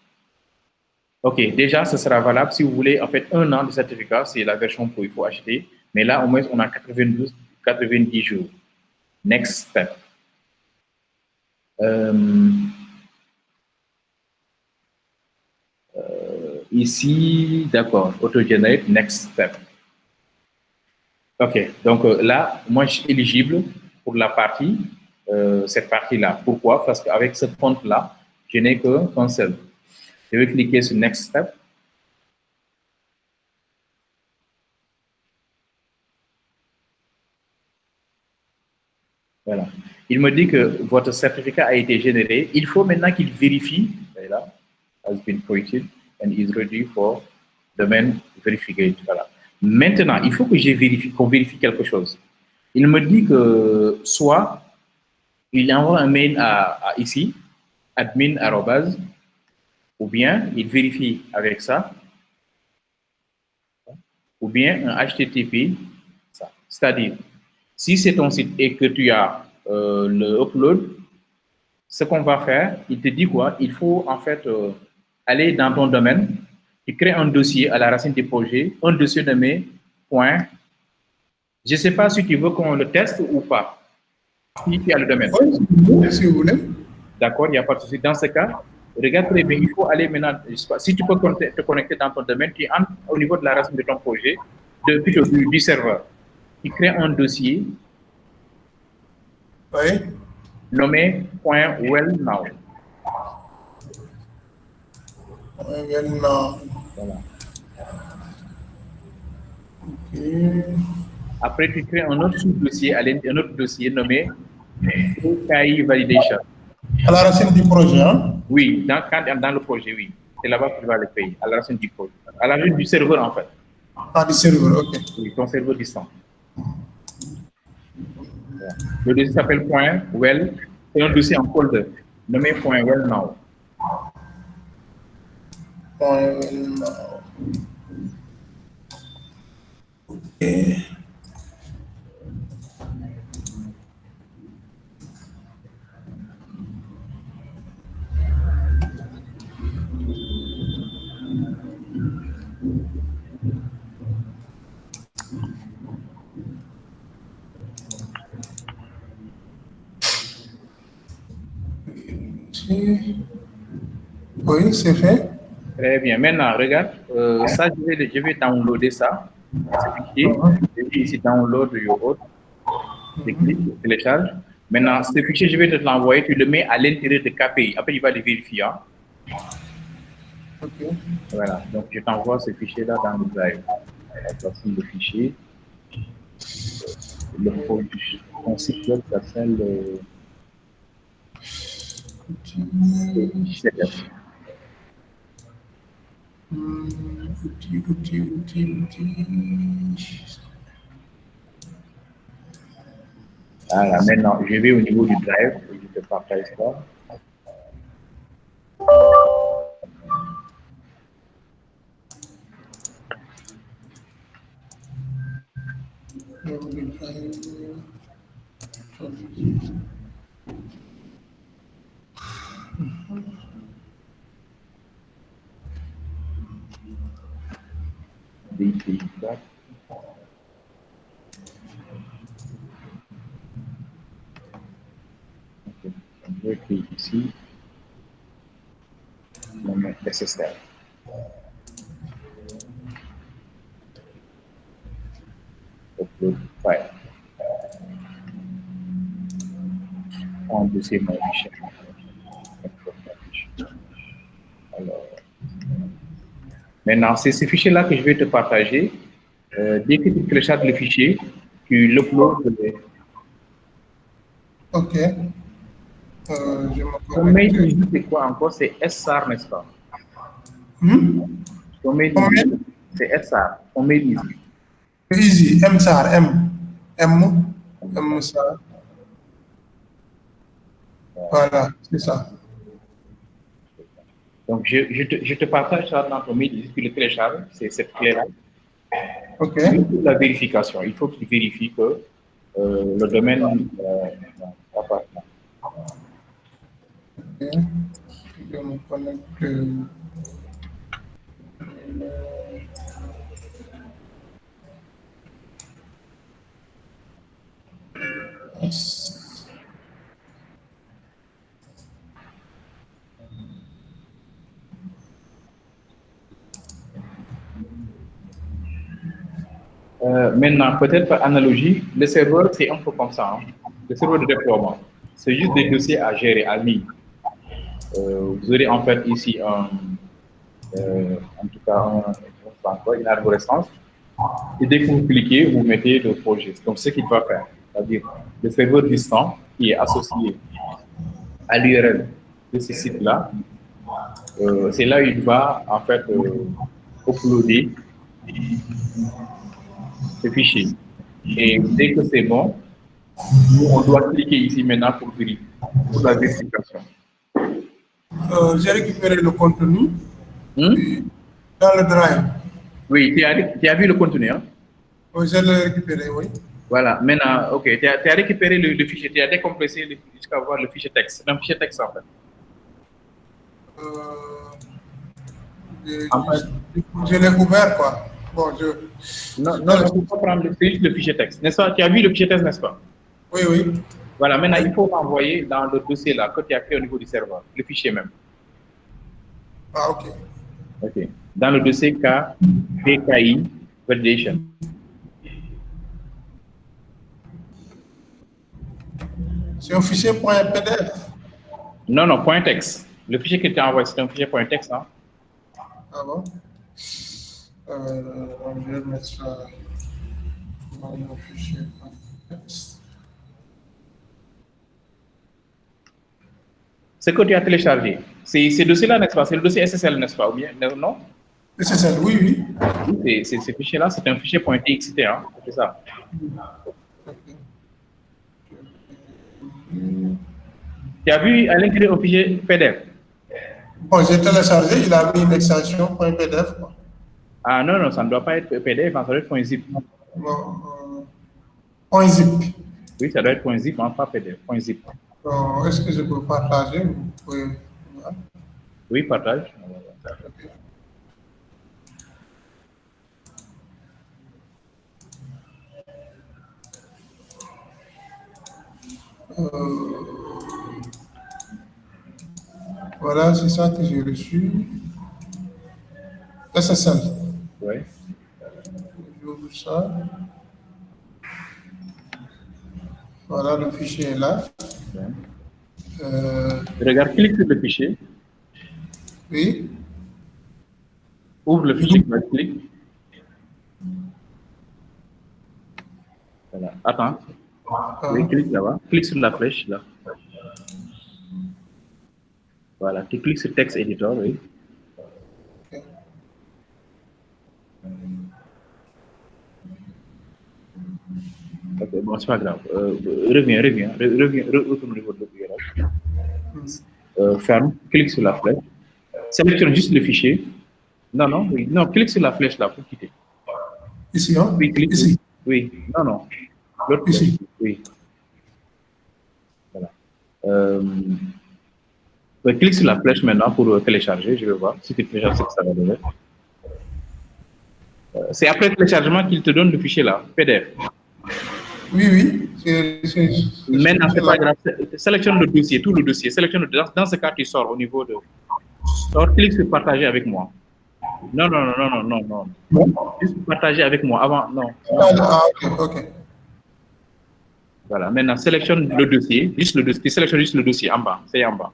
OK, déjà, ce sera valable si vous voulez, en fait, 1 an de certificat, c'est la version pro, il faut acheter. Mais là, au moins, on a 90 jours. Next step. Ici, d'accord, auto-generate, next step. OK, donc là, moi, je suis éligible pour la partie, cette partie-là. Pourquoi? Parce qu'avec ce compte-là, je n'ai qu'un seul. Je vais cliquer sur next step. Voilà. Il me dit que votre certificat a été généré. Il faut maintenant qu'il vérifie. Là, has been created and is ready for domain verification. Voilà. Maintenant, il faut que qu'on vérifie quelque chose. Il me dit que soit il envoie un mail à ici, admin arrobase, ou bien il vérifie avec ça, ou bien un HTTP, c'est-à-dire, si c'est ton site et que tu as le upload, ce qu'on va faire, il te dit quoi? Il faut en fait aller dans ton domaine, tu crées un dossier à la racine du projet, un dossier nommé point. Je ne sais pas si tu veux qu'on le teste ou pas, si tu as le domaine. Oui, si vous voulez. D'accord, il n'y a pas de souci. Dans ce cas, regarde très bien, il faut aller maintenant, je sais pas, si tu peux te connecter dans ton domaine, tu entres au niveau de la racine de ton projet, plutôt du serveur. Tu crées un dossier Oui. nommé .wellnow. Well, Voilà. ok. Après, tu crées un autre sous-dossier, un autre dossier nommé PKI Validation. À la racine du projet, hein? Oui, dans le projet, oui. C'est là-bas que tu vas le payer, à la racine du projet. À la racine du serveur, en fait. Ah, du serveur, ok. Oui, ton serveur distant. Voilà. Le dossier s'appelle .well. C'est un dossier en folder nommé .wellnow. Well, ok. Oui, c'est fait. Très bien. Maintenant, regarde, ça, je vais downloader ça. Ce fichier. Je vais ici download your autre. Je clique, je télécharge. Maintenant, ce fichier, je vais te l'envoyer, tu le mets à l'intérieur de KPI. Après, il va le vérifier. Hein. Ok. Voilà. Donc, je t'envoie ce fichier-là dans le drive. Voici le fichier. Ton site web s'appelle CF. Voilà, maintenant, je vais au niveau du drive et je te partage ça. Feedback. Okay. Je vais cliquer ici. Je vais mettre SSL. Upload file. En dossier modifié. Alors, maintenant, c'est ce fichier-là que je vais te partager. Dès que tu télécharges le fichier, tu l'uploades. Ok. Ton mail easy, c'est quoi encore? C'est SR, n'est-ce pas? Ton mail easy, c'est SR. Ton mail easy. Easy, MSAR, MSAR. Voilà, c'est ça. Donc, je te partage ça dans ton mail easy, tu le télécharges, c'est cette clé-là. Ok. La vérification, il faut que tu vérifies que le domaine va pas. Ok. Je me connecte. Maintenant, peut-être par analogie, le serveur, c'est un peu comme ça. Hein. Le serveur de déploiement, c'est juste des dossiers à gérer, à lire. Vous aurez en fait ici en tout cas une arborescence. Et dès que vous cliquez, vous mettez le projet. Donc, ce qu'il va faire, c'est-à-dire le serveur distant qui est associé à l'URL de ce site-là, c'est là où il va en fait uploader ce fichier. Et dès que c'est bon, On doit cliquer ici maintenant pour vérifier, pour la vérification. J'ai récupéré le contenu Hmm? dans le drive. Oui, tu as vu le contenu, hein? Oui, je l'ai récupéré, oui. Voilà, maintenant, ok, tu as récupéré le fichier, tu as décompressé jusqu'à voir le fichier texte. C'est un fichier texte en fait. Euh, En fait, je l'ai ouvert, quoi. Bon, non, non, non, il faut prendre c'est juste le fichier texte. N'est-ce pas? Tu as vu le fichier texte, n'est-ce pas? Oui, oui. Voilà, maintenant, il faut l'envoyer dans le dossier là, que tu as créé au niveau du serveur, le fichier même. Ah, ok. Ok. Dans le dossier K, PKI, Validation. C'est un fichier .pdf. Non, non, point texte. Le fichier que tu as envoyé, c'est un fichier point texte, hein? Ah bon? Je vais mettre ça dans le fichier .txt. Ce que tu as téléchargé, c'est ce dossier-là, n'est-ce pas? C'est le dossier SSL, n'est-ce pas? Ou bien, non? C'est ça, oui, oui. Oui, ce fichier-là, c'est un fichier .txt, hein? C'est ça. Tu as vu à l'intérieur un fichier PDF? Bon, j'ai téléchargé, il a mis une extension .pdf, quoi. Ah non, non, ça ne doit pas être PDF, ça doit être .zip. Bon, .zip. Oui, ça doit être .zip, hein, pas PDF, .zip. Bon, est-ce que je peux partager? Vous pouvez... Voilà. Oui, partage. Voilà, c'est ça que j'ai reçu. SSL. Oui. J'ouvre ça. Voilà, le fichier est là. Bien. Euh, Regarde, clique sur le fichier. oui. Ouvre le fichier, clique. Voilà. Attends. Oui, clique là-bas. Clique sur la flèche, là. Voilà, tu cliques sur Text Editor, oui. Ok, bon, c'est pas grave. Reviens, retourne au niveau de l'opération. Ferme, clique sur la flèche. Sélectionne juste le fichier. Non, non, oui. Non, clique sur la flèche là pour quitter. Ici, hein? Oui, clique. Ici. Oui, non, non. L'autre flèche. Ici. Oui. Voilà. Clique sur la flèche maintenant pour télécharger. Je vais voir si tu télécharges ce que ça va donner. C'est après le téléchargement qu'il te donne le fichier là, PDF. Oui, oui. Maintenant, c'est pas grave. Sélectionne le dossier, tout le dossier. Sélectionne dans ce cas, tu sors au niveau de. Sors, clique sur partager avec moi. Non, non, non, non, non, non, non. Juste partager avec moi avant. Non. Ah, ok, ok. Voilà. Maintenant, sélectionne le dossier. Juste le dossier. Sélectionne juste le dossier en bas. C'est en bas.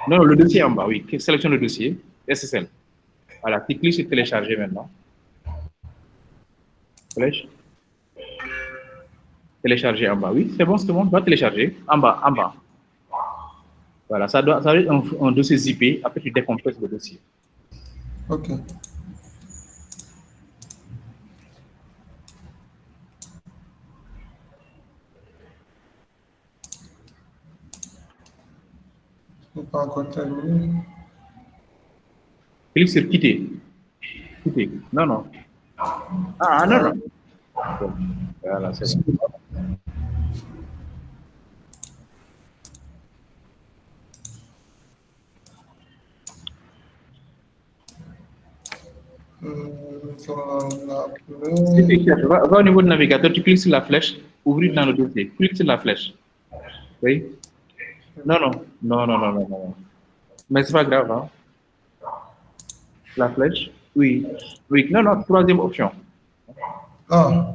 Non, le dossier en bas, oui. Sélectionne le dossier. SSL. Voilà. Tu cliques sur télécharger maintenant. Flèche. Télécharger en bas. Oui, c'est bon, c'est bon. Tu vas télécharger. En bas, en bas. Voilà. Ça doit être un dossier zippé. Après, tu décompresses le dossier. Ok. Je n'ai pas encore terminé. Clique sur quitter. Quitter. Non, non. Ah, non, non. Voilà, c'est bon. Si tu cherches, va au niveau du navigateur, tu cliques sur la flèche, ouvrir dans le dossier. Clique sur la flèche. Oui. Non, non. Non, non, non, non, non. Mais c'est pas grave, hein. La flèche. Oui. Oui. Non, non, troisième option. Ah,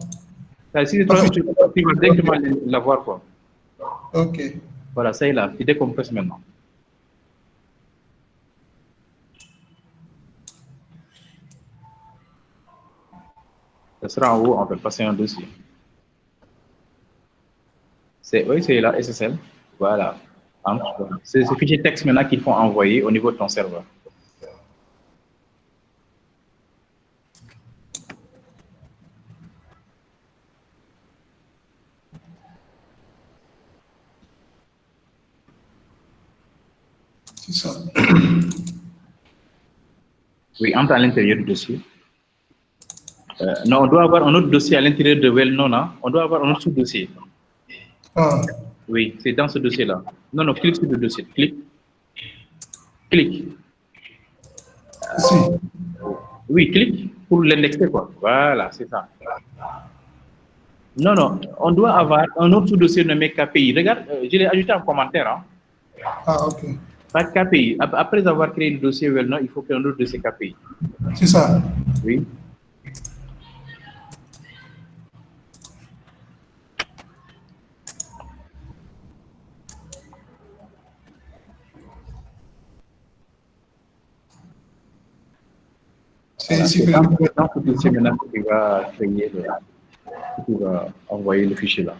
Si c'est troisième option, tu vas directement la voir, quoi. ok. Voilà, ça y est là. Tu décompresses maintenant. Ça sera en haut, on peut passer un dossier. Oui, c'est là, SSL. Voilà. C'est ce fichier texte maintenant qu'il faut envoyer au niveau de ton serveur. C'est ça. Oui, entre à l'intérieur du dossier. Non, on doit avoir un autre dossier à l'intérieur de well-known. Hein? On doit avoir un autre sous-dossier. Ah, Oui, c'est dans ce dossier-là. Non, non, clique sur le dossier. Clique. Clique. ici. Oui, clique pour l'indexer, quoi. Voilà, c'est ça. Non, non, on doit avoir un autre sous-dossier nommé KPI. Regarde, je l'ai ajouté en commentaire. Hein. Ah, ok. Pas KPI. Après avoir créé le dossier well-known, il faut créer un autre dossier KPI. C'est ça. Oui. C'est Voilà, ici c'est que je peux. dans ce dossier maintenant que tu vas créer, que tu vas envoyer le fichier là.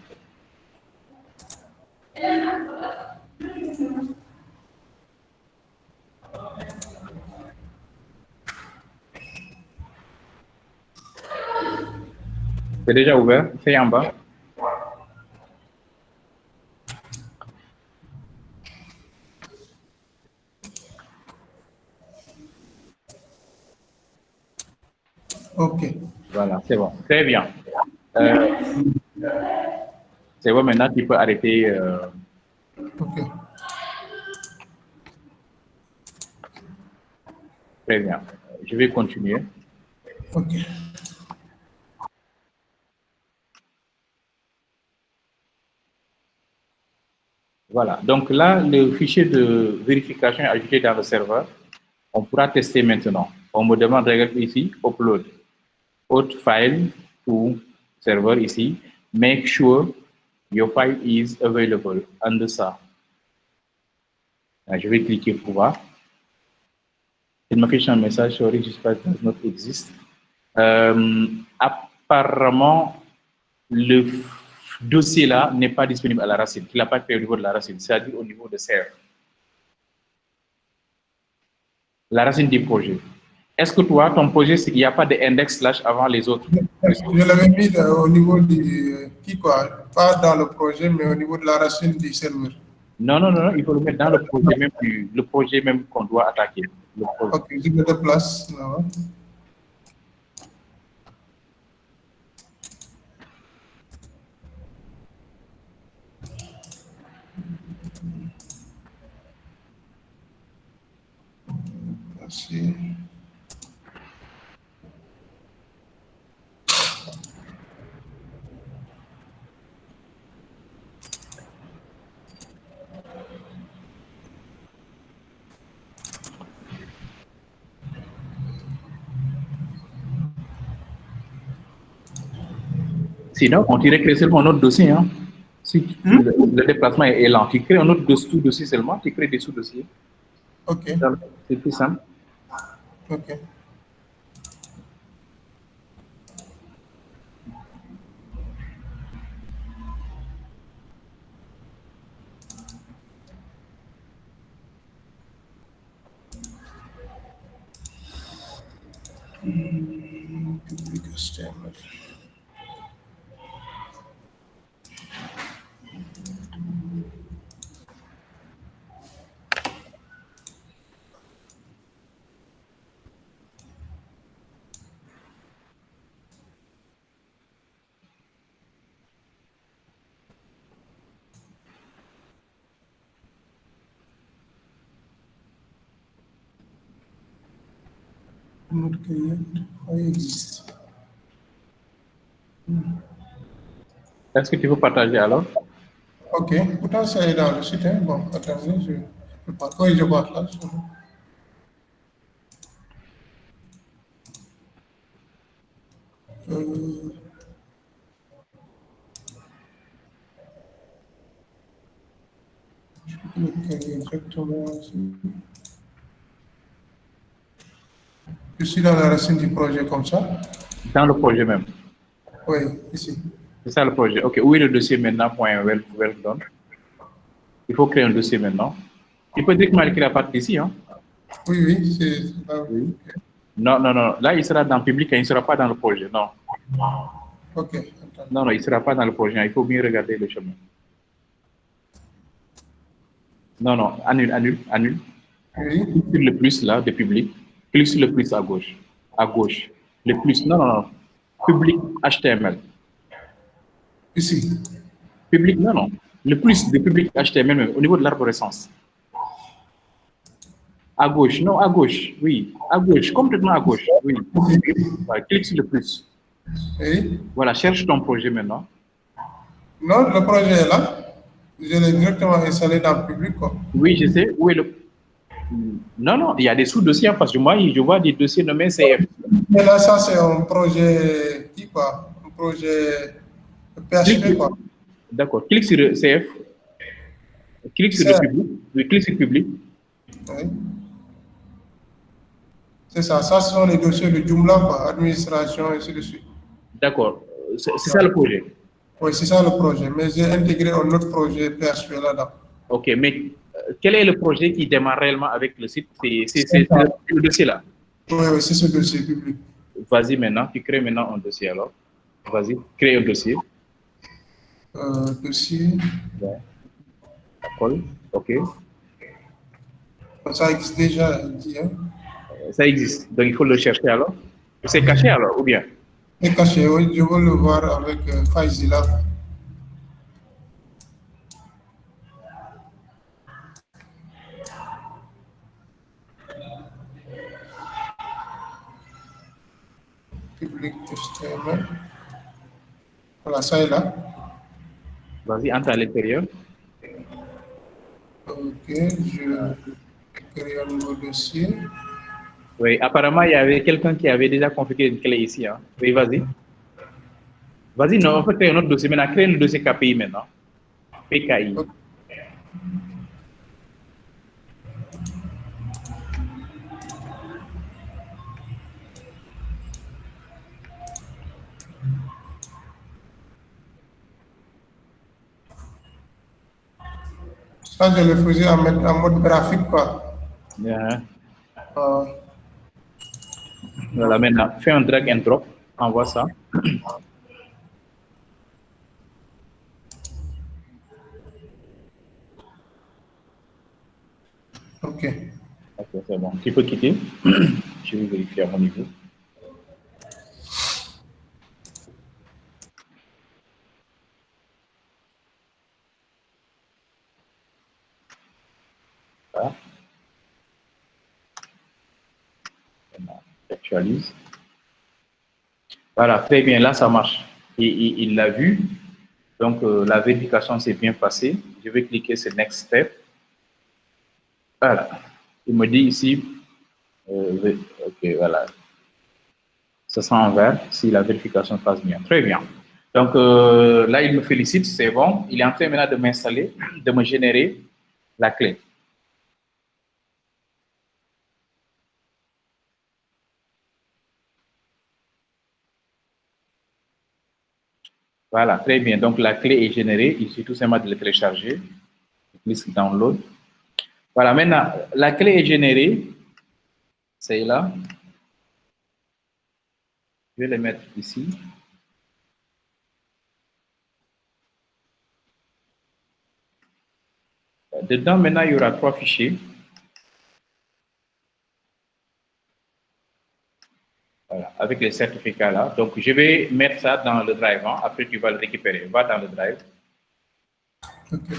C'est déjà ouvert, c'est en bas. Ok. Voilà, c'est bon. Très bien. Euh, c'est bon, maintenant tu peux arrêter. Ok. Très bien. Je vais continuer. Ok. Voilà. Donc là, le fichier de vérification est ajouté dans le serveur. On pourra tester maintenant. On me demande, regarde ici, upload. Autre file to server ici. Make sure your file is available under ça. Je vais cliquer pour voir. Il m'affiche un message, sorry, this file does not exist. Apparemment, le dossier là n'est pas disponible à la racine. Il n'a pas été au niveau de la racine, c'est-à-dire au niveau de serve. La racine du projet. Est-ce que toi, ton projet, il n'y a pas d'index slash avant les autres? Je l'avais mis au niveau du. Qui quoi? Pas dans le projet, mais au niveau de la racine du serveur. Non, non, non, il faut le mettre dans le projet même qu'on doit attaquer. Le projet. Ok, je me déplace. Là. Merci. Sinon, on dirait créer seulement un autre dossier. Hein. Si le déplacement est lent, tu crées un autre sous-dossier seulement, tu crées des sous-dossiers. Ok. C'est plus simple. Ok. Public HTML. Not create. I exist. Est-ce que tu veux partager alors? Ok. Pourtant, c'est dans le site. Hein. Bon, attendez, je parle. Oui, je partage. Euh, je clique exactement ici. Je suis dans la racine du projet comme ça. Dans le projet même. Oui, ici. C'est ça le projet. OK. Où est le dossier maintenant? Well done. Il faut créer un dossier maintenant. Il peut directement écrire la partie ici. Hein? Oui, oui, c'est là. Oui. Non, non, non. Là, il sera dans le public et il ne sera pas dans le projet. Non. Ok. Attends. Non, non, il ne sera pas dans le projet. Il faut bien regarder le chemin. Non, non. Annule, annule, annule. Oui. Clique sur le plus là, de public. Clique sur le plus à gauche. À gauche. Le plus. Non, non, non. Public HTML. Ici. Public, non, non. Le plus de public HTML, même, au niveau de l'arborescence. À gauche, non, à gauche, oui. À gauche, complètement à gauche, oui. Voilà, clique sur le plus. Oui. Voilà, cherche ton projet maintenant. Non, le projet est là. Je l'ai directement installé dans le public, quoi. Oui, je sais. Où est le. Non, non, il y a des sous-dossiers, parce que moi, je vois des dossiers nommés CF. Mais là, ça, c'est un projet qui, quoi? Un projet PHP, quoi. D'accord, clique sur le CF, clique sur le C'est, public, oui, clique sur le public. oui. C'est ça. Ça, ce sont les dossiers de Joomla, quoi. Administration, et ainsi de suite. D'accord, c'est ça le projet. Oui, c'est ça le projet. Mais j'ai intégré un autre projet PHP là-dedans. Ok, mais quel est le projet qui démarre réellement avec le site? C'est ça. Le dossier-là. Oui, oui, c'est ce dossier public. Vas-y maintenant, tu crées maintenant un dossier alors. Vas-y, crée un dossier. Dossier. Ouais. D'accord, ok. Ça existe déjà, dit, hein. Ça existe, donc il faut le chercher alors. C'est caché alors, ou bien? C'est caché, oui. Je veux le voir avec FileZilla. Public HTML. Voilà, ça est là. Vas-y, entre à l'intérieur. Ok, je crée un nouveau dossier. Oui, apparemment, il y avait quelqu'un qui avait déjà configuré une clé ici. Hein. Oui, vas-y. Vas-y, non, on peut créer un autre dossier. Maintenant, crée le dossier KPI maintenant. PKI. Ok. Ça, je le faisais en mode graphique, quoi. Yeah. Euh, Voilà, maintenant, fais un drag and drop. Envoie ça. ok. Ok, c'est bon. Tu peux quitter. Je vais vérifier à mon niveau. Voilà. J'actualise. Voilà, très bien. Là, ça marche. Et il l'a vu. Donc, la vérification s'est bien passée. Je vais cliquer sur Next Step. Voilà. Il me dit ici, ok, voilà. Ça sent en vert si la vérification passe bien. Très bien. Donc, là, il me félicite, c'est bon. Il est en train maintenant de m'installer, de me générer la clé. Voilà, très bien. Donc, la clé est générée. Il suffit tout simplement de le télécharger. Je clique sur Download. Voilà, maintenant, la clé est générée. C'est là. Je vais le mettre ici. Dedans, maintenant, il y aura 3 fichiers. Voilà, avec les certificats là. Donc, je vais mettre ça dans le drive. Hein. Après, tu vas le récupérer. Va dans le drive. Ok.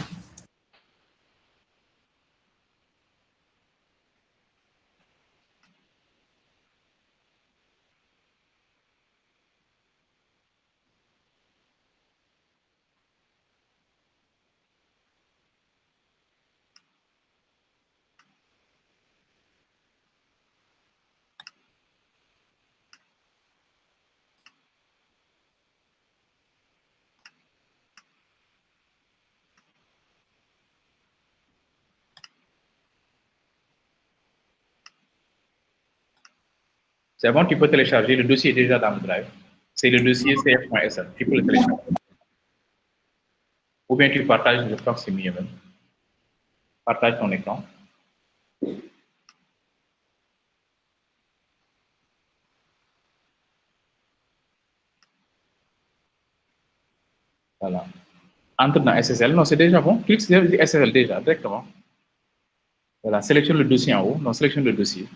C'est bon, tu peux télécharger. Le dossier est déjà dans le drive. C'est le dossier cf.sl. Tu peux le télécharger. Ou bien tu partages, je crois que c'est mieux même. Partage ton écran. Voilà. Entre dans SSL. Non, c'est déjà bon. Clique sur SSL déjà, directement. Voilà, sélectionne le dossier en haut. Non, sélectionne le dossier.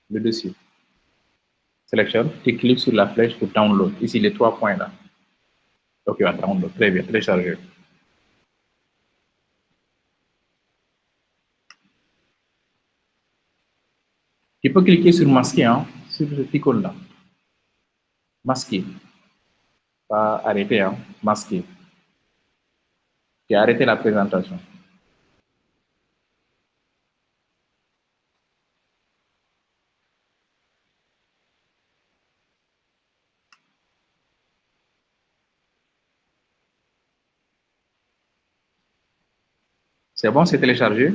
Le dossier. Sélectionne, tu cliques sur la flèche pour download. Ici, les 3 points là. Ok, on download. Très bien, télécharger. Tu peux cliquer sur masquer, hein, sur cette icône là. Masquer. Pas arrêter, hein, masquer. Tu as arrêté la présentation. C'est bon, c'est téléchargé.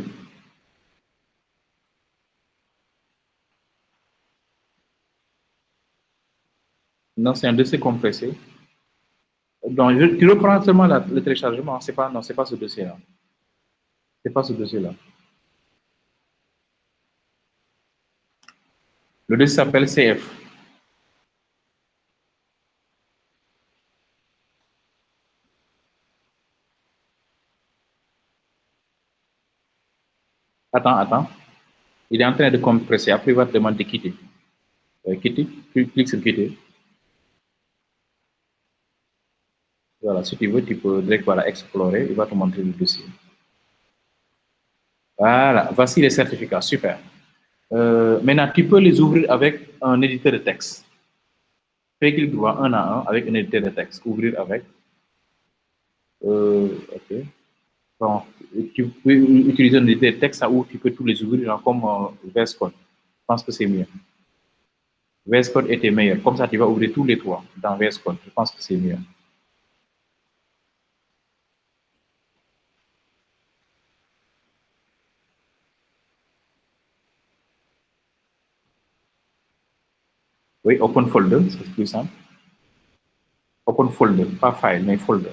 Non, c'est un dossier compressé. Donc, tu reprends seulement le téléchargement. C'est pas, non, c'est pas ce dossier-là. C'est pas ce dossier-là. Le dossier s'appelle CF. Attends. Il est en train de compresser. Après, il va te demander de quitter. Quitter, clique sur quitter. Voilà, si tu veux, tu peux direct voilà, explorer. Il va te montrer le dossier. Voilà, voici les certificats. Super. Maintenant, tu peux les ouvrir avec un éditeur de texte. Fais clic droit un à un avec un éditeur de texte. Ouvrir avec. OK. Bon, tu peux utiliser un éditeur de texte où tu peux tous les ouvrir comme VS Code. Je pense que c'est mieux. VS Code était meilleur. Comme ça, tu vas ouvrir tous les trois dans VS Code. Je pense que c'est mieux. Oui, Open Folder, c'est plus simple. Open Folder, pas file, mais folder.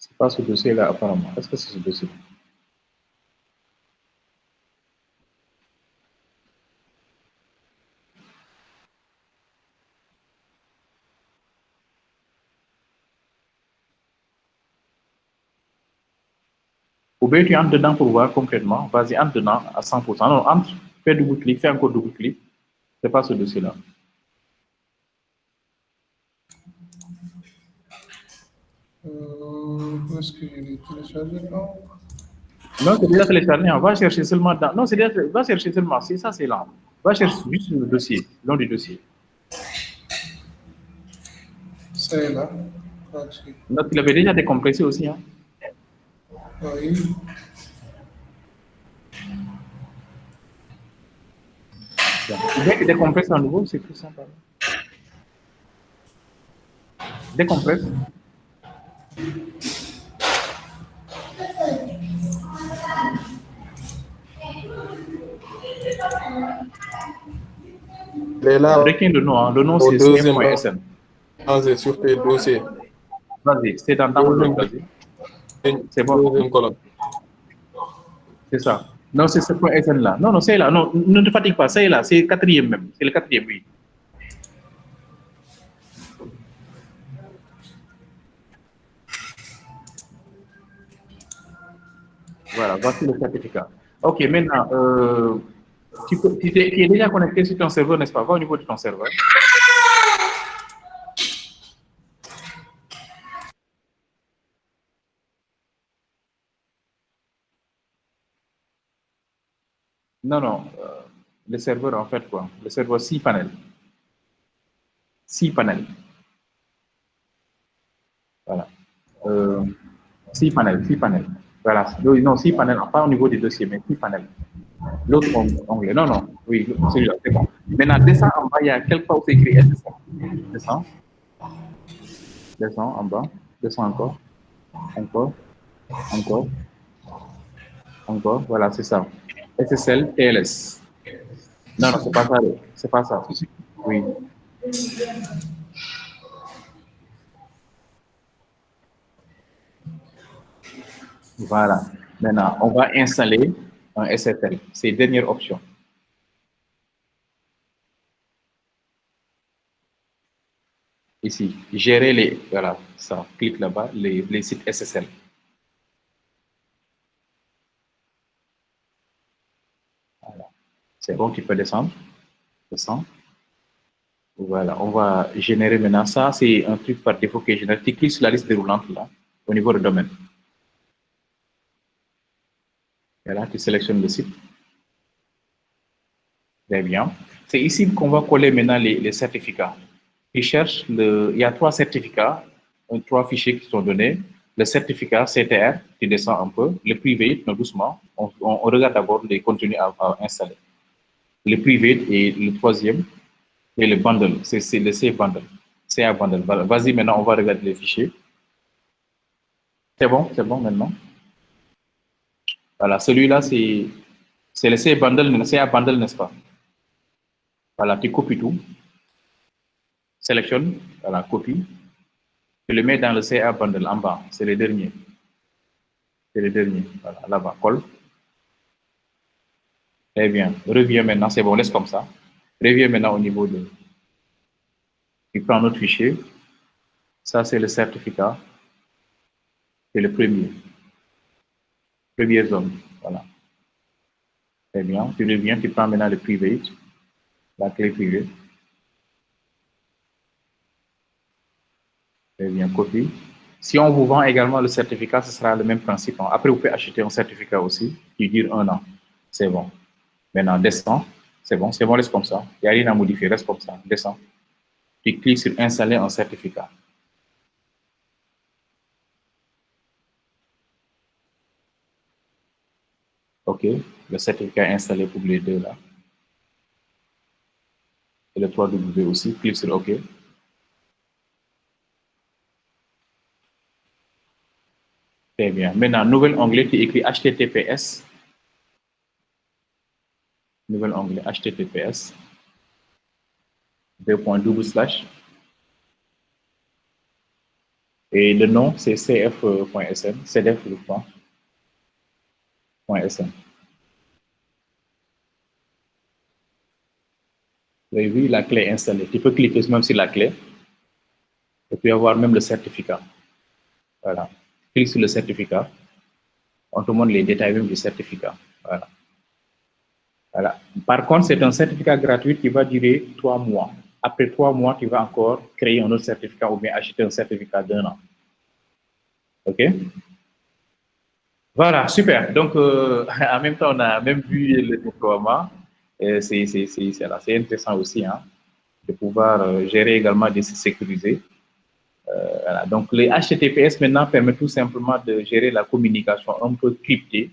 C'est pas ce dossier-là, apparemment. Est-ce que c'est ce dossier? Ou bien tu entres dedans pour voir concrètement. Vas-y, entre dedans à 100%. Non, entre, fais double-clic, fais encore double-clic. C'est pas ce dossier-là. Où est-ce que je l'ai téléchargé? Non, c'est déjà téléchargé. On va chercher seulement dans. Non, c'est déjà. Va chercher seulement. C'est ça, c'est là. Va chercher juste le dossier, le nom du dossier. C'est là. Donc, il avait déjà décompressé aussi. Hein? Oui. Dès que décompresse à nouveau, c'est plus simple. Décompresse. Là, Retiens le nom. Hein. Le nom, c'est CF.SN. C'est sur tes dossiers. Vas-y, c'est dans ta vas-y. C'est bon. C'est ça. Non, c'est ce point SN là. Non, c'est là. Non, ne te fatigue pas. C'est là. C'est le quatrième même. C'est le quatrième, oui. Voilà, voici le certificat. OK, maintenant, tu es déjà connecté sur ton serveur, n'est-ce pas? Va au niveau de ton serveur. Non, le serveur, en fait, quoi? Le serveur cPanel. cPanel. Voilà. cPanel. Voilà. Non, cPanel, pas au niveau des dossiers, mais cPanel. L'autre onglet. Non. Oui, celui-là, c'est bon. Maintenant, descends en bas, il y a quelque part où c'est écrit SSL. Descends en bas. Descends encore. Encore. Voilà, c'est ça. SSL, TLS. Non, c'est pas ça. C'est pas ça. Oui. Voilà. Maintenant, on va installer un SSL. C'est la dernière option. Ici, gérer les, voilà, ça, clique là-bas, les sites SSL. Voilà. C'est bon, tu peux descendre. Descends. Voilà, on va générer maintenant ça. C'est un truc par défaut qui est généré. Tu cliques sur la liste déroulante là, au niveau du domaine. Et là, tu sélectionnes le site. Très bien. C'est ici qu'on va coller maintenant les certificats. Tu cherches il y a 3 certificats, 3 fichiers qui sont donnés. Le certificat CTR, tu descends un peu. Le privé, doucement. On regarde d'abord les contenus à installer. Le privé et le troisième, et le bundle. C'est le C bundle. CA bundle. Vas-y, maintenant, on va regarder les fichiers. C'est bon maintenant. Voilà, celui-là, c'est le CA bundle, n'est-ce pas? Voilà, tu copies tout. Sélectionne, voilà, copie. Tu le mets dans le CA bundle en bas. C'est le dernier. C'est le dernier. Voilà, là-bas, colle. Très bien. Reviens maintenant, c'est bon, laisse comme ça. Reviens maintenant au niveau de... Tu prends notre fichier. Ça, c'est le certificat. C'est le premier. Première zone. Voilà. Très bien. Tu reviens, tu prends maintenant le privé, la clé privée. Très bien, copie. Si on vous vend également le certificat, ce sera le même principe. Après, vous pouvez acheter un certificat aussi, qui dure 1 an. C'est bon. Maintenant, descends. C'est bon, reste comme ça. Il n'y a rien à modifier, reste comme ça. Descends. Tu cliques sur installer un certificat. OK. Le certificat est installé pour les deux là. Et le 3W aussi. Clique sur OK. Très bien. Maintenant, nouvel onglet, tu écris HTTPS. Nouvel onglet HTTPS. 2./. Et le nom, c'est cf.sn. cdf, je crois. .sn. Vous avez vu la clé installée. Tu peux cliquer même sur la clé. Et puis avoir même le certificat. Voilà. Clique sur le certificat. On te montre les détails même du certificat. Voilà. Voilà. Par contre, c'est un certificat gratuit qui va durer 3 mois. Après 3 mois, tu vas encore créer un autre certificat ou bien acheter un certificat d'1 an. OK? Voilà, super. Donc, en même temps, on a même vu le déploiement. C'est intéressant aussi hein, de pouvoir gérer également des sites sécurisés. Voilà. Donc, les HTTPS maintenant permettent tout simplement de gérer la communication un peu cryptée.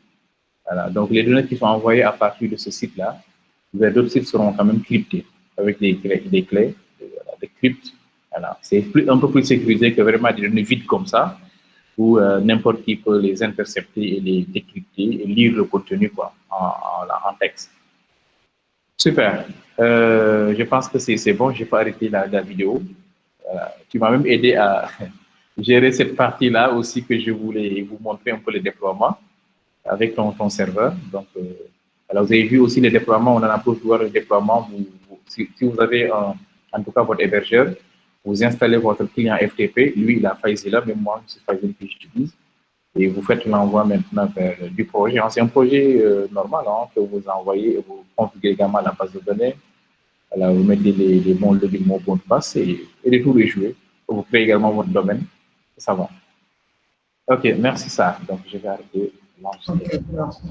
Voilà. Donc, les données qui sont envoyées à partir de ce site-là, vers d'autres sites seront quand même cryptées avec des clés des cryptes. Voilà. C'est un peu plus sécurisé que vraiment des données vides comme ça, où n'importe qui peut les intercepter et les décrypter et lire le contenu quoi, en texte. Super. Je pense que c'est bon, je peux arrêter la vidéo. Tu m'as même aidé à gérer cette partie-là aussi que je voulais vous montrer un peu le déploiement avec ton serveur. Donc, alors vous avez vu aussi le déploiement, on en a pour voir le déploiement. Si vous avez en tout cas votre hébergeur, vous installez votre client FTP, lui il a FileZilla, mais moi c'est FileZilla que j'utilise, et vous faites l'envoi maintenant du projet. C'est un projet normal hein, que vous envoyez et vous configurez également la base de données. Alors, vous mettez les bons logins, mots de passe et le tour est joué. Vous créez également votre domaine. Ça va. OK, merci ça. Donc, je vais arrêter. OK, merci.